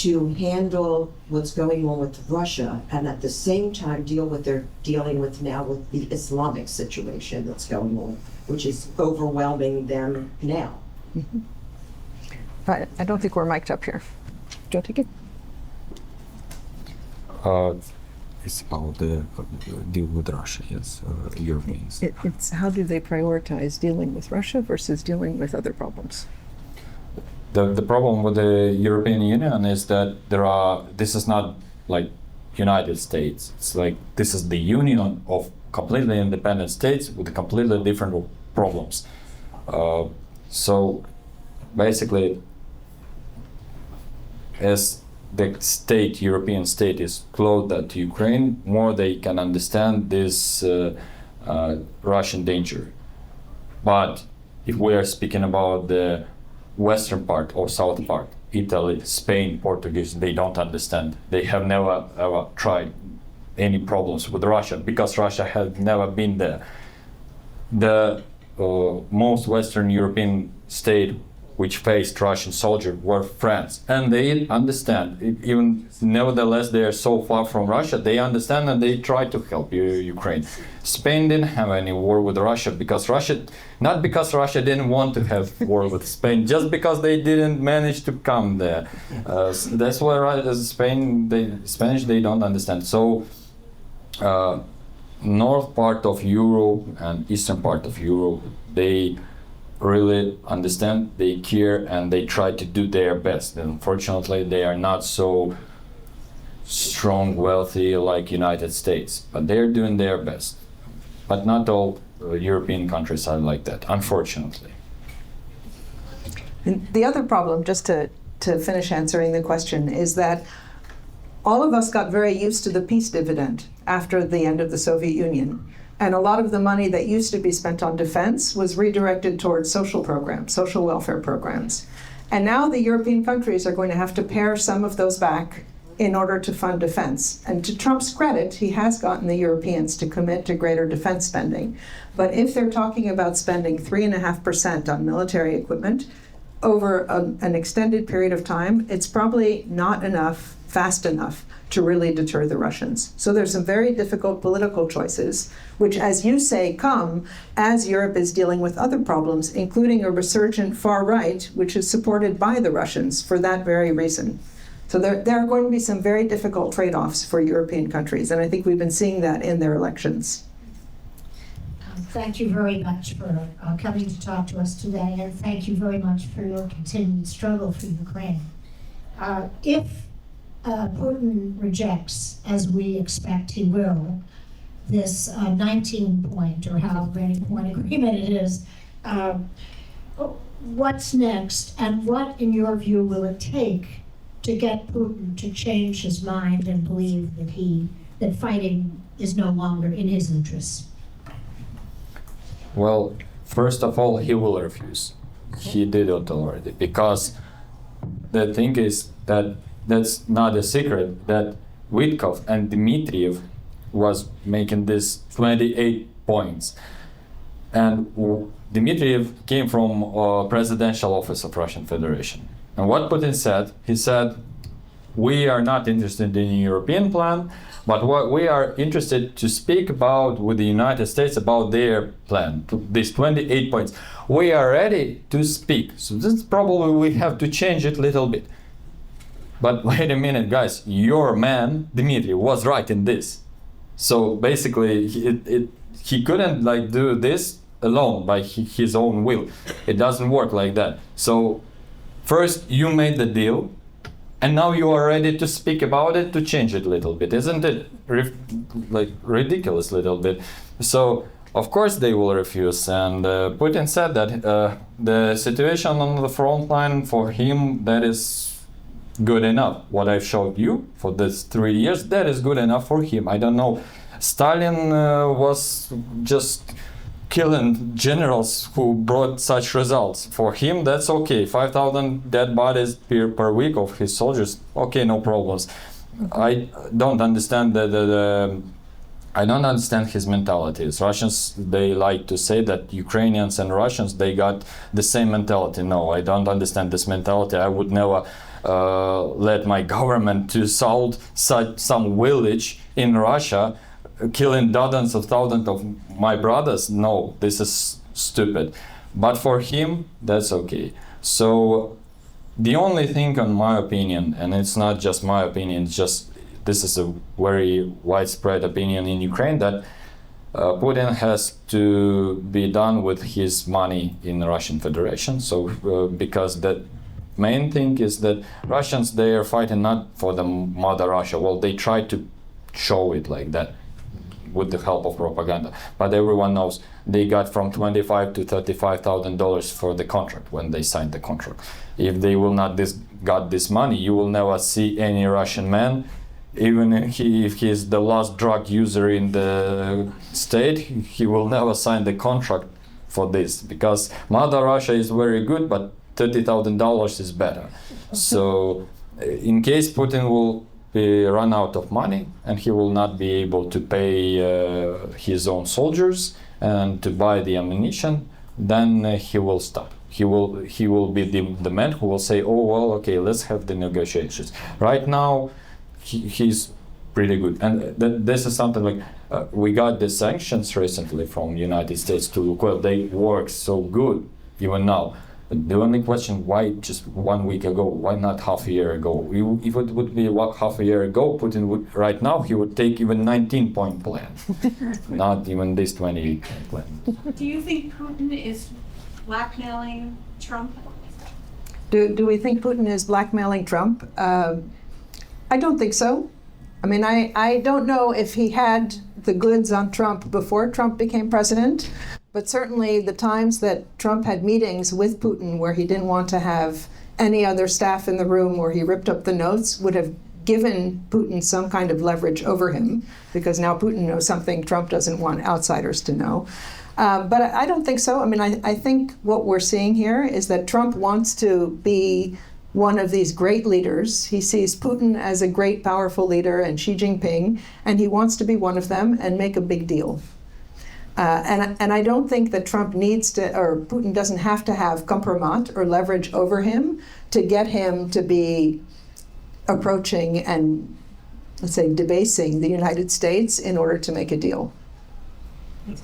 to handle what's going on with Russia and at the same time deal with they're dealing with now with the Islamic situation that's going on, which is overwhelming them now. I don't think we're mic'd up here. Do you want to take it? It's about the deal with Russia, yes, Europeans. It's how do they prioritize dealing with Russia versus dealing with other problems? The problem with the European Union is that this is not like United States. It's like this is the union of completely independent states with completely different problems. So basically, as the state, European state, is closer to Ukraine, more they can understand this Russian danger. But if we are speaking about the western part or south part, Italy, Spain, Portuguese, they don't understand. They have never ever tried any problems with Russia because Russia has never been there. The most Western European state which faced Russian soldiers were France, and they understand. Even nevertheless, they are so far from Russia. They understand and they try to help Ukraine. Spain didn't have any war with Russia not because Russia didn't want to have war with Spain, just because they didn't manage to come there. That's why Spanish they don't understand. So north part of Europe and eastern part of Europe, they really understand, they care, and they try to do their best. And unfortunately, they are not so strong, wealthy like United States, but they're doing their best. But not all European countries are like that, unfortunately. And the other problem, just to finish answering the question, is that all of us got very used to the peace dividend after the end of the Soviet Union. And a lot of the money that used to be spent on defense was redirected towards social programs, social welfare programs. And now the European countries are going to have to pare some of those back in order to fund defense. And to Trump's credit, he has gotten the Europeans to commit to greater defense spending. But if they're talking about spending 3.5% on military equipment over an extended period of time, it's probably not enough, fast enough, to really deter the Russians. So there's some very difficult political choices, which, as you say, come as Europe is dealing with other problems, including a resurgent far right, which is supported by the Russians for that very reason. So there are going to be some very difficult trade-offs for European countries, and I think we've been seeing that in their elections. Thank you very much for coming to talk to us today, and thank you very much for your continued struggle for Ukraine. If Putin rejects, as we expect he will, this 19-point or however many point agreement it is, what's next, and what, in your view, will it take to get Putin to change his mind and believe that fighting is no longer in his interests? Well, first of all, he will refuse. He did it already, because the thing is that that's not a secret that Witkov and Dmitriev was making this 28 points. And Dmitriev came from presidential office of Russian Federation. And what Putin said, he said, we are not interested in a European plan, but what we are interested to speak about with the United States about their plan, these 28 points. We are ready to speak. So this probably we have to change it a little bit. But wait a minute, guys, your man, Dmitry, was right in this. So basically, he couldn't do this alone by his own will. It doesn't work like that. So first you made the deal, and now you are ready to speak about it, to change it a little bit. Isn't it ridiculous a little bit? So of course they will refuse. And Putin said that the situation on the front line for him, that is good enough. What I've showed you for this 3 years, that is good enough for him. I don't know. Stalin was just killing generals who brought such results. For him, that's okay. 5,000 dead bodies per week of his soldiers, okay, no problems. I don't understand I don't understand his mentality. Russians, they like to say that Ukrainians and Russians, they got the same mentality. No, I don't understand this mentality. I would never let my government to assault some village in Russia, killing dozens of thousands of my brothers. No, this is stupid. But for him, that's okay. So the only thing, in my opinion, and it's not just my opinion, it's just this is a very widespread opinion in Ukraine, that Putin has to be done with his money in the Russian Federation. So because the main thing is that Russians, they are fighting not for the mother Russia. Well, they try to show it like that with the help of propaganda. But everyone knows they got from $25,000 to $35,000 for the contract when they signed the contract. If they will not got this money, you will never see any Russian man, even if he is the last drug user in the state, he will never sign the contract for this, because Mother Russia is very good, but $30,000 is better. So in case Putin will be run out of money and he will not be able to pay his own soldiers and to buy the ammunition, then he will stop. He will be the man who will say, oh well, okay, let's have the negotiations. Right now he's pretty good, and this is something like we got the sanctions recently from United States to Lukoil. They work so good even now. The only question, why just 1 week ago? Why not half a year ago? If it would be half a year ago, Putin would, right now, he would take even 19-point plan, not even this 20-point plan. Do you think Putin is blackmailing Trump? Do we think Putin is blackmailing Trump? I don't think so. I mean, I don't know if he had the goods on Trump before Trump became president, but certainly the times that Trump had meetings with Putin where he didn't want to have any other staff in the room, where he ripped up the notes, would have given Putin some kind of leverage over him, because now Putin knows something Trump doesn't want outsiders to know. But I don't think so. I mean, I think what we're seeing here is that Trump wants to be one of these great leaders. He sees Putin as a great, powerful leader and Xi Jinping, and he wants to be one of them and make a big deal. And I don't think that Trump needs to, or Putin doesn't have to have compromat or leverage over him to get him to be approaching and, let's say, debasing the United States in order to make a deal.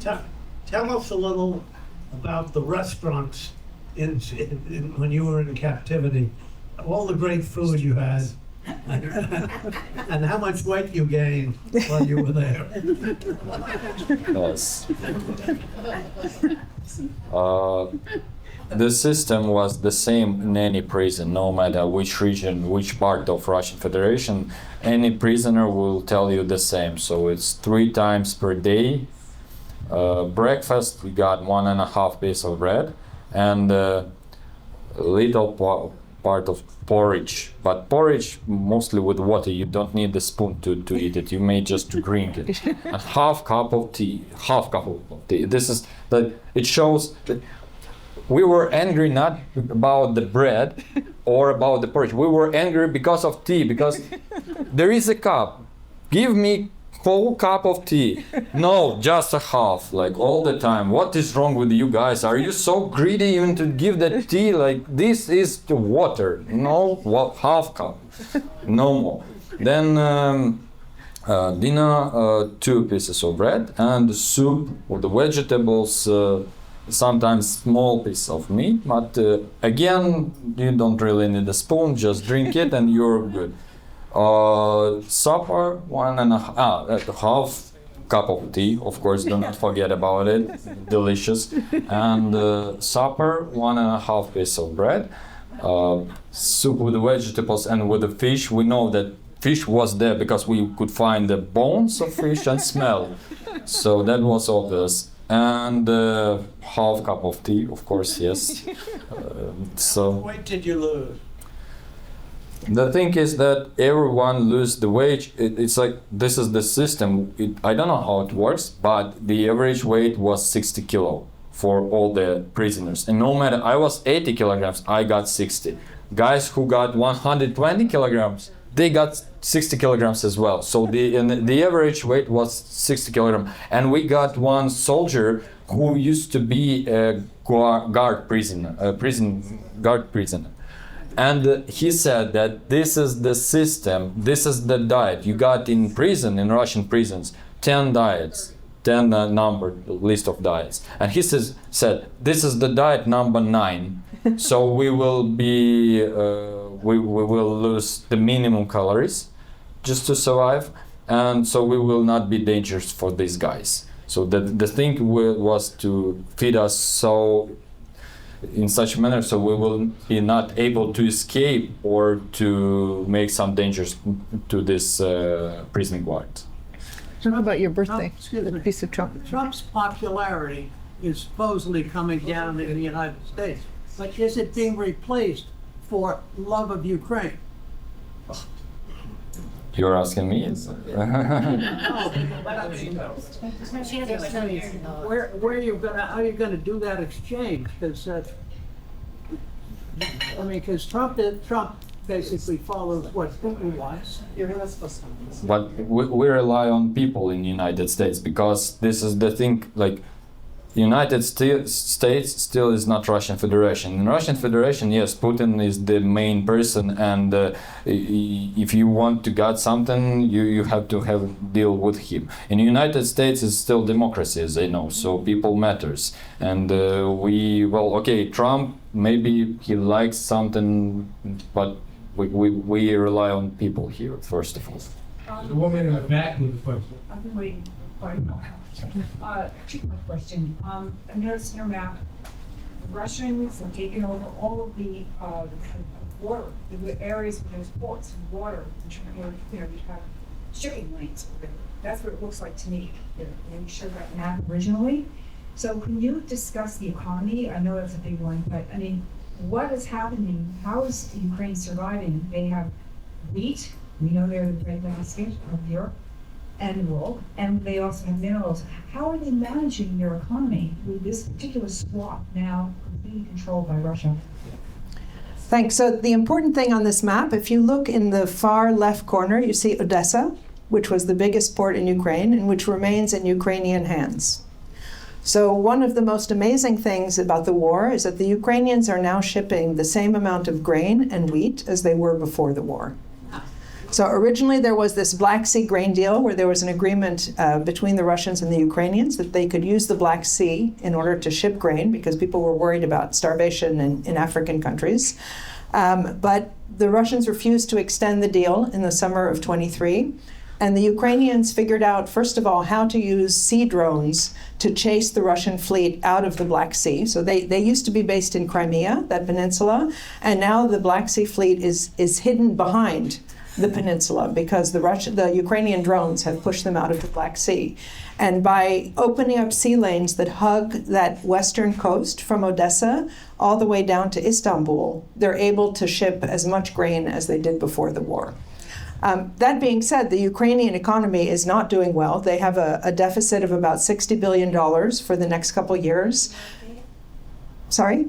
Tell us a little about the restaurants when you were in captivity, all the great food you had, and how much weight you gained while you were there. Yes. The system was the same in any prison, no matter which region, which part of Russian Federation. Any prisoner will tell you the same. So it's 3 times per day. Breakfast, we got 1.5 piece of bread and a little part of porridge, but porridge mostly with water. You don't need the spoon to eat it. You may just drink it. And half cup of tea. This is that it shows that we were angry not about the bread or about the porridge. We were angry because of tea, because there is a cup. Give me whole cup of tea. No, just a half, like all the time. What is wrong with you guys? Are you so greedy even to give that tea? Like, this is the water. No, half cup. No more. Then dinner, 2 pieces of bread and soup with the vegetables, sometimes small piece of meat, but again, you don't really need a spoon, just drink it and you're good. Supper, 1.5 cup of tea, of course, do not forget about it, delicious. And supper, 1.5 piece of bread, soup with the vegetables and with the fish. We know that fish was there because we could find the bones of fish and smell. So that was obvious. And half cup of tea, of course, yes. How much weight did you lose? The thing is that everyone loses the weight. It's like, this is the system. I don't know how it works, but the average weight was 60 kilo for all the prisoners. And no matter, I was 80 kilograms, I got 60. Guys who got 120 kilograms, they got 60 kilograms as well. So the average weight was 60 kilograms. And we got one soldier who used to be a guard prisoner, And he said that this is the system, this is the diet. You got in prison, in Russian prisons, 10 diets, 10 numbered list of diets. And he said, this is the diet number 9. So we will be, we will lose the minimum calories just to survive. And so we will not be dangerous for these guys. So the thing was to feed us so in such a manner so we will be not able to escape or to make some dangers to this prison guard. How about your birthday? Excuse me. A piece of chocolate. Trump's popularity is supposedly coming down in the United States, but is it being replaced for love of Ukraine? You're asking me? Where you gonna, how are you gonna do that exchange? Because, because Trump basically follows what Putin wants. But we rely on people in the United States because this is the thing, like United States still is not Russian Federation. In Russian Federation, yes, Putin is the main person, and if you want to get something, you have to deal with him. In the United States, it's still democracy, as I know, so people matters. And Trump, maybe he likes something, but we rely on people here, first of all. The woman in the back with the question. I've been waiting quite a while. Two-part question. I noticed in your map, the Russians have taken over all of the water, the areas where there's ports and water, which you have shipping lanes. That's what it looks like to me. And you showed that map originally. So can you discuss the economy? I know that's a big one, but I mean, what is happening? How is Ukraine surviving? They have wheat. We know they're the breadbasket of Europe and the world, and they also have minerals. How are they managing their economy with this particular swath now completely controlled by Russia? Thanks. So the important thing on this map, if you look in the far left corner, you see Odessa, which was the biggest port in Ukraine and which remains in Ukrainian hands. So one of the most amazing things about the war is that the Ukrainians are now shipping the same amount of grain and wheat as they were before the war. So originally there was this Black Sea grain deal where there was an agreement between the Russians and the Ukrainians that they could use the Black Sea in order to ship grain because people were worried about starvation in African countries. But the Russians refused to extend the deal in the summer of 23. And the Ukrainians figured out, first of all, how to use sea drones to chase the Russian fleet out of the Black Sea. So they used to be based in Crimea, that peninsula, and now the Black Sea fleet is hidden behind the peninsula because the Ukrainian drones have pushed them out of the Black Sea. And by opening up sea lanes that hug that western coast from Odessa all the way down to Istanbul, they're able to ship as much grain as they did before the war. That being said, the Ukrainian economy is not doing well. They have a deficit of about $60 billion for the next couple years. Sorry?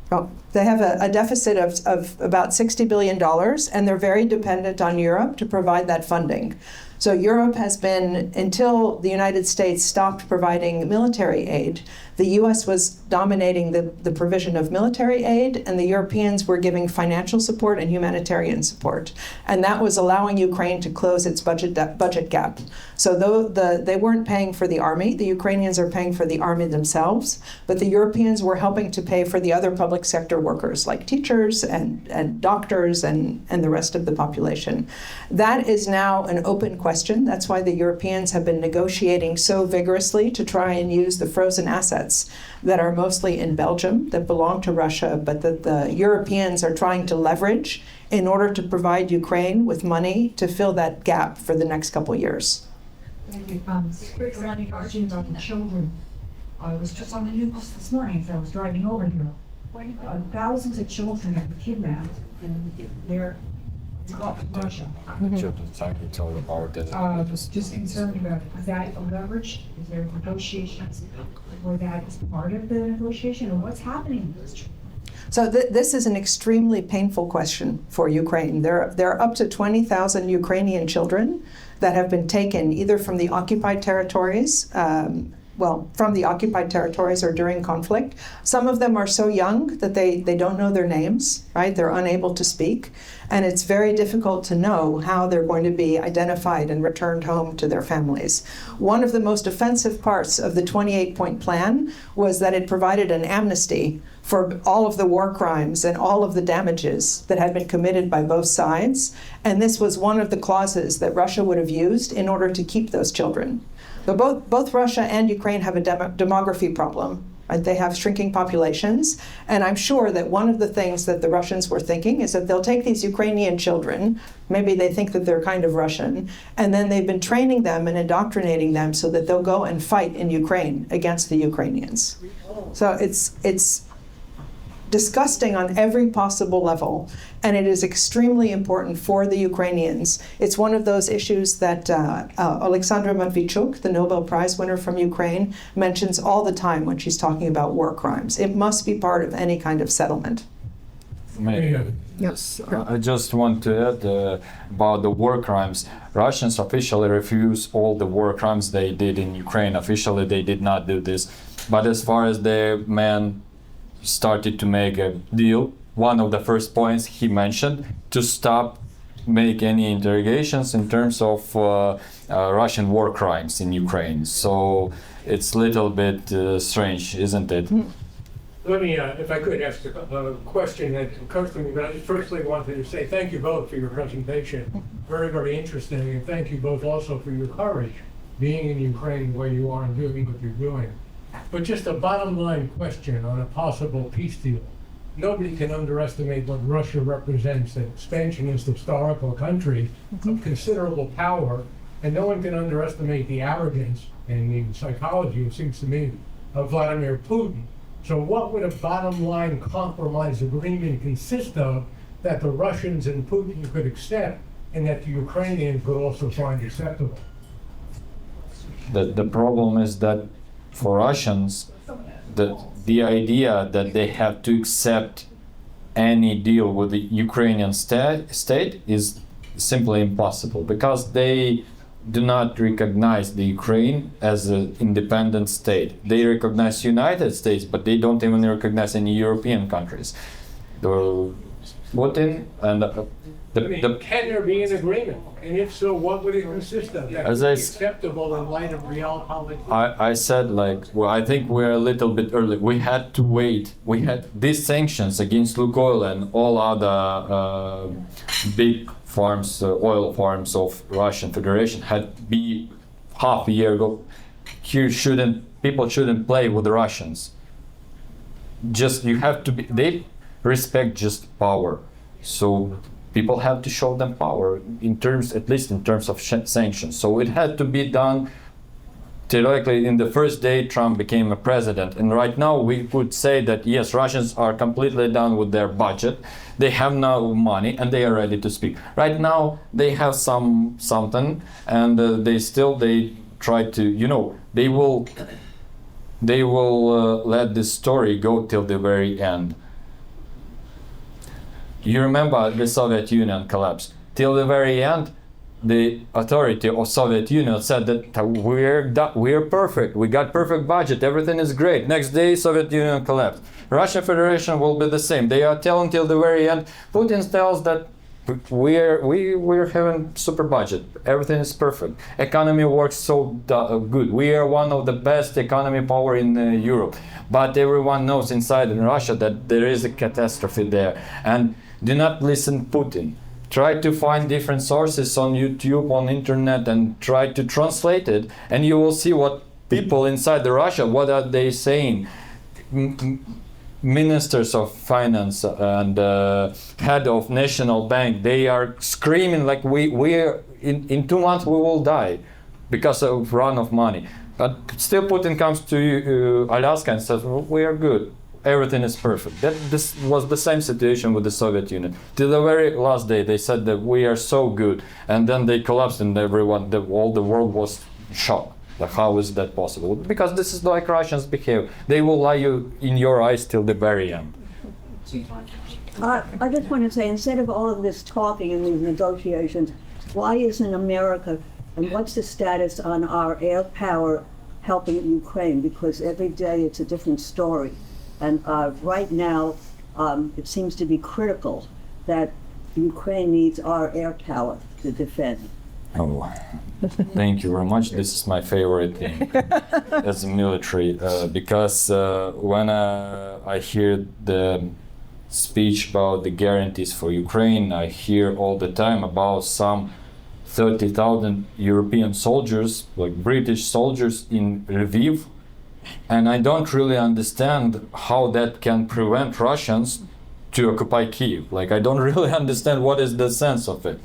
Oh, they have a deficit of about $60 billion, and they're very dependent on Europe to provide that funding. So Europe has been, until the United States stopped providing military aid, the US was dominating the provision of military aid, and the Europeans were giving financial support and humanitarian support. And that was allowing Ukraine to close its budget gap. So though they weren't paying for the army, the Ukrainians are paying for the army themselves, but the Europeans were helping to pay for the other public sector workers like teachers and doctors and the rest of the population. That is now an open question. That's why the Europeans have been negotiating so vigorously to try and use the frozen assets that are mostly in Belgium, that belong to Russia, but that the Europeans are trying to leverage in order to provide Ukraine with money to fill that gap for the next couple of years. Thank you. Quick question about the children. I was just on the news this morning as I was driving over here. Thousands of children have been kidnapped and they're brought to Russia. I was just concerned about, is that a leverage? Is there negotiations where that is part of the negotiation, or what's happening to those children? So this is an extremely painful question for Ukraine. There are up to 20,000 Ukrainian children that have been taken either from the occupied territories from the occupied territories or during conflict. Some of them are so young that they don't know their names, right? They're unable to speak. And it's very difficult to know how they're going to be identified and returned home to their families. One of the most offensive parts of the 28-point plan was that it provided an amnesty for all of the war crimes and all of the damages that had been committed by both sides. And this was one of the clauses that Russia would have used in order to keep those children. So both Russia and Ukraine have a demography problem. Right? They have shrinking populations, and I'm sure that one of the things that the Russians were thinking is that they'll take these Ukrainian children, maybe they think that they're kind of Russian, and then they've been training them and indoctrinating them so that they'll go and fight in Ukraine against the Ukrainians. So it's disgusting on every possible level, and it is extremely important for the Ukrainians. It's one of those issues that Alexandra Matvichuk, the Nobel Prize winner from Ukraine, mentions all the time when she's talking about war crimes. It must be part of any kind of settlement. Yes, I just want to add about the war crimes. Russians officially refuse all the war crimes they did in Ukraine. Officially, they did not do this. But as far as the men started to make a deal, one of the first points he mentioned to stop make any interrogations in terms of Russian war crimes in Ukraine. So it's a little bit strange, isn't it? Let me, if I could, ask a question that occurs to me. But I firstly wanted to say thank you both for your presentation. Very, very interesting. And thank you both also for your courage being in Ukraine where you are and doing what you're doing. But just a bottom line question on a possible peace deal. Nobody can underestimate what Russia represents, an expansionist historical country of considerable power, and no one can underestimate the arrogance and the psychology, it seems to me, of Vladimir Putin. So what would a bottom line compromise agreement consist of that the Russians and Putin could accept and that the Ukrainians could also find acceptable? The problem is that for Russians, the idea that they have to accept any deal with the Ukrainian state is simply impossible, because they do not recognize the Ukraine as an independent state. They recognize United States, but they don't even recognize any European countries. Putin and can there be an agreement? And if so, what would it consist of? That would be acceptable in light of realpolitik? I said, I think we're a little bit early. We had to wait. We had these sanctions against Lukoil and all other big farms, oil farms of Russian Federation had to be half a year ago. People shouldn't play with the Russians. You have to be, they respect just power. So people have to show them power at least in terms of sanctions. So it had to be done theoretically in the first day Trump became a president. And right now we could say that yes, Russians are completely done with their budget. They have no money and they are ready to speak. Right now they have something, and they try to, they will let this story go till the very end. You remember the Soviet Union collapse. Till the very end, the authority of Soviet Union said that we're perfect. We got perfect budget. Everything is great. Next day, Soviet Union collapsed. Russian Federation will be the same. They are telling till the very end. Putin tells that we're having super budget. Everything is perfect. Economy works so good. We are one of the best economy power in Europe. But everyone knows inside in Russia that there is a catastrophe there. And do not listen Putin. Try to find different sources on YouTube, on internet, and try to translate it, and you will see what people inside Russia, what are they saying. Ministers of finance and head of national bank, they are screaming like we in 2 months we will die because of run of money. But still Putin comes to Alaska and says, well, we are good. Everything is perfect. This was the same situation with the Soviet Union. Till the very last day, they said that we are so good, and then they collapsed, and all the world was shocked. Like, how is that possible? Because this is like Russians behave. They will lie you in your eyes till the very end. I just want to say, instead of all of this talking and these negotiations, why isn't America, and what's the status on our air power helping Ukraine, because every day it's a different story. And right now, it seems to be critical that Ukraine needs our air power to defend. Oh, thank you very much. This is my favorite thing as a military, because when I hear the speech about the guarantees for Ukraine, I hear all the time about some 30,000 European soldiers, like British soldiers in Lviv, and I don't really understand how that can prevent Russians to occupy Kyiv. Like, I don't really understand what is the sense of it.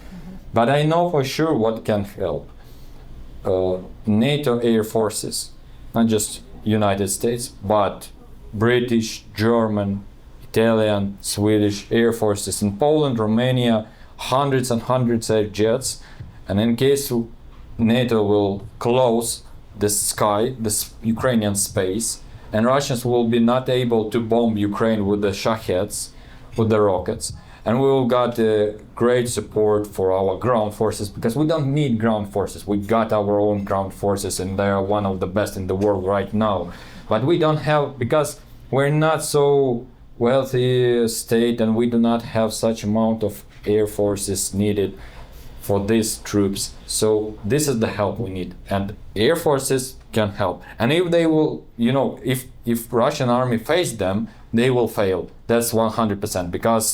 But I know for sure what can help. NATO air forces, not just United States, but British, German, Italian, Swedish air forces in Poland, Romania, hundreds and hundreds of jets. And in case NATO will close the sky, this Ukrainian space, and Russians will be not able to bomb Ukraine with the Shaheds, with the rockets, and we will got great support for our ground forces, because we don't need ground forces. We got our own ground forces, and they are one of the best in the world right now. But we don't have, because we're not so wealthy state, and we do not have such amount of air forces needed for these troops. So this is the help we need, and air forces can help. And if they will, if Russian army face them, they will fail. That's 100%, because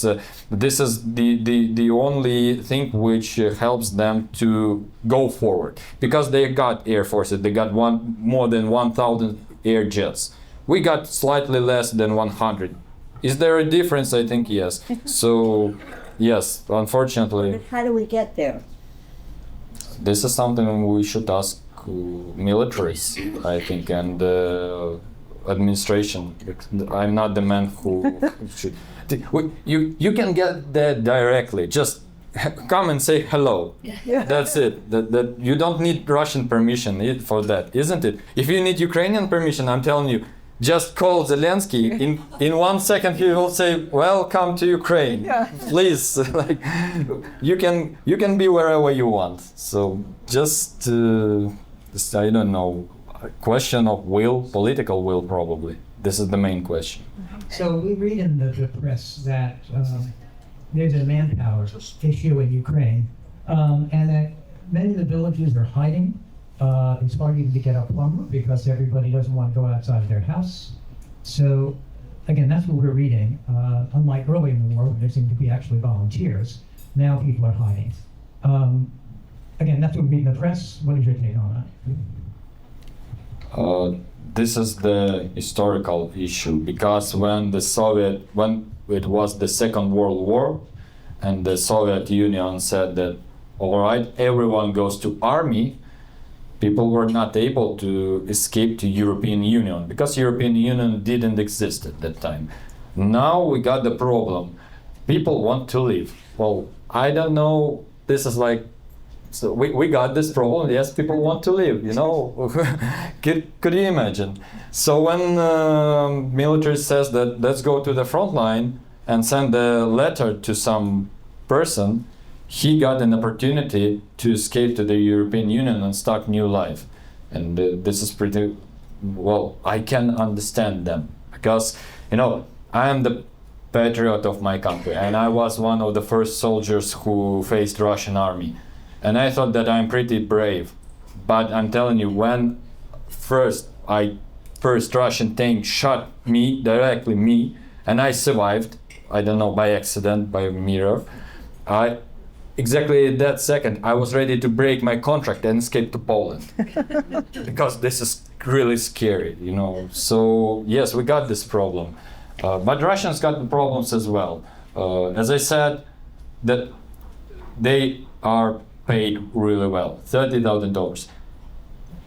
this is the only thing which helps them to go forward. Because they got air forces, they got more than 1,000 air jets. We got slightly less than 100. Is there a difference? I think yes. So yes, unfortunately. But how do we get there? This is something we should ask militaries, I think, and administration. I'm not the man who should. You can get that directly. Just come and say hello. Yeah. That's it. That you don't need Russian permission for that, isn't it? If you need Ukrainian permission, I'm telling you, just call Zelensky. In 1 second he will say, "Welcome to Ukraine." Yeah. Please, like you can be wherever you want. So just I don't know, a question of will, political will probably. This is the main question. So we read in the press that there's a manpower issue in Ukraine, and that many of the villages are hiding. It's hard even to get a plumber because everybody doesn't want to go outside of their house. So, again, that's what we're reading. Unlike early in the war, when there seemed to be actually volunteers, now people are hiding. Again, that's what we read in the press. What is your take on that? This is the historical issue, because when it was the Second World War, and the Soviet Union said that, all right, everyone goes to army, people were not able to escape to European Union, because European Union didn't exist at that time. Now we got the problem. People want to leave. Well, I don't know, this is like, so we got this problem. Yes, people want to leave, could you imagine? So when military says that let's go to the front line and send a letter to some person, he got an opportunity to escape to the European Union and start new life. And this is pretty, well, I can understand them, because, I am the patriot of my country, and I was one of the first soldiers who faced Russian army. And I thought that I'm pretty brave. But I'm telling you, when first Russian tank shot me, directly, and I survived, I don't know, by accident, by mirror, exactly at that second, I was ready to break my contract and escape to Poland. Because this is really scary, So, yes, we got this problem. But Russians got the problems as well. As I said, that they are paid really well, $30,000.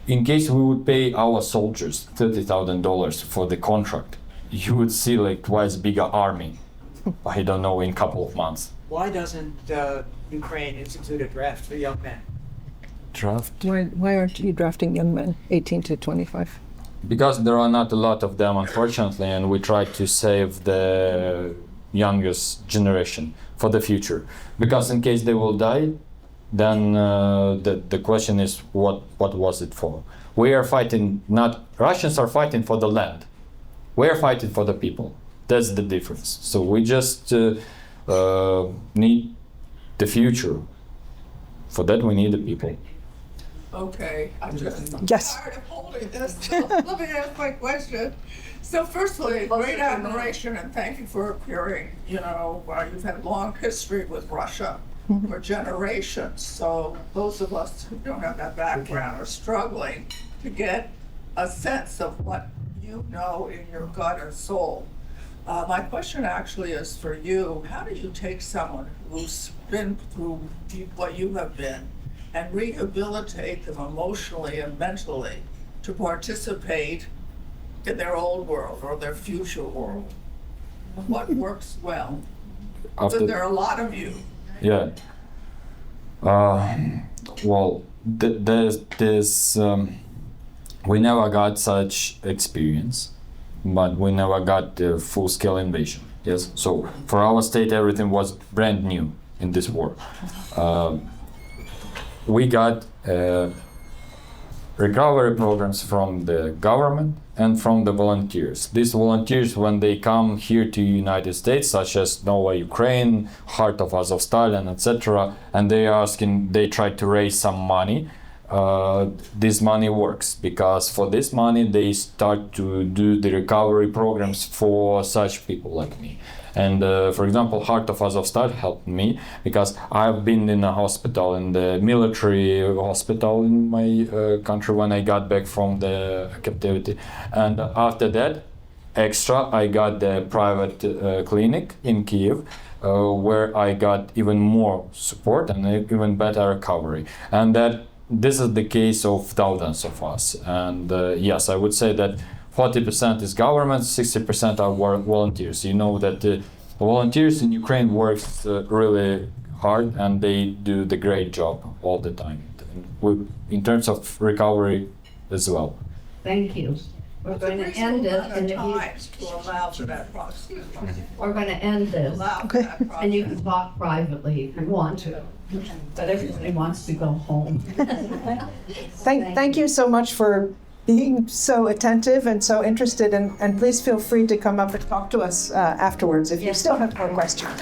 In case we would pay our soldiers $30,000 for the contract, you would see like twice bigger army, I don't know, in a couple of months. Why doesn't Ukraine institute a draft for young men? Draft? Why aren't you drafting young men, 18 to 25? Because there are not a lot of them, unfortunately, and we try to save the youngest generation for the future. Because in case they will die, then the question is what was it for? We are fighting, not Russians are fighting for the land. We are fighting for the people. That's the difference. So we just need the future. For that we need the people. Okay, I'm just Yes. tired of holding this. So let me ask my question. So firstly, great admiration and thank you for appearing. You know, you've had a long history with Russia for generations. So those of us who don't have that background are struggling to get a sense of what you know in your gut and soul. My question actually is for you. How do you take someone who's been through what you have been and rehabilitate them emotionally and mentally to participate in their old world or their future world? What works well? Because there are a lot of you. Yeah. Well, there's we never got such experience, but we never got the full-scale invasion. Yes. So for our state, everything was brand new in this war. We got recovery programs from the government and from the volunteers. These volunteers, when they come here to United States, such as Nova Ukraine, Heart of Azovstal, etc., and they try to raise some money. This money works because for this money they start to do the recovery programs for such people like me. And for example, Heart of Azovstal helped me because I've been in a hospital, in the military hospital in my country when I got back from the captivity. And after that, extra, I got the private clinic in Kyiv, where I got even more support and even better recovery. And this is the case of thousands of us. And yes, I would say that 40% is government, 60% are volunteers. You know that the volunteers in Ukraine works really hard and they do the great job all the time. In terms of recovery as well. Thank you. We're going to end it, and if you, To allow for that process. we're going to end this, Allow for that process. and you can talk privately if you want to, but everybody wants to go home. Thank you so much for being so attentive and so interested, and please feel free to come up and talk to us afterwards if you still have more questions.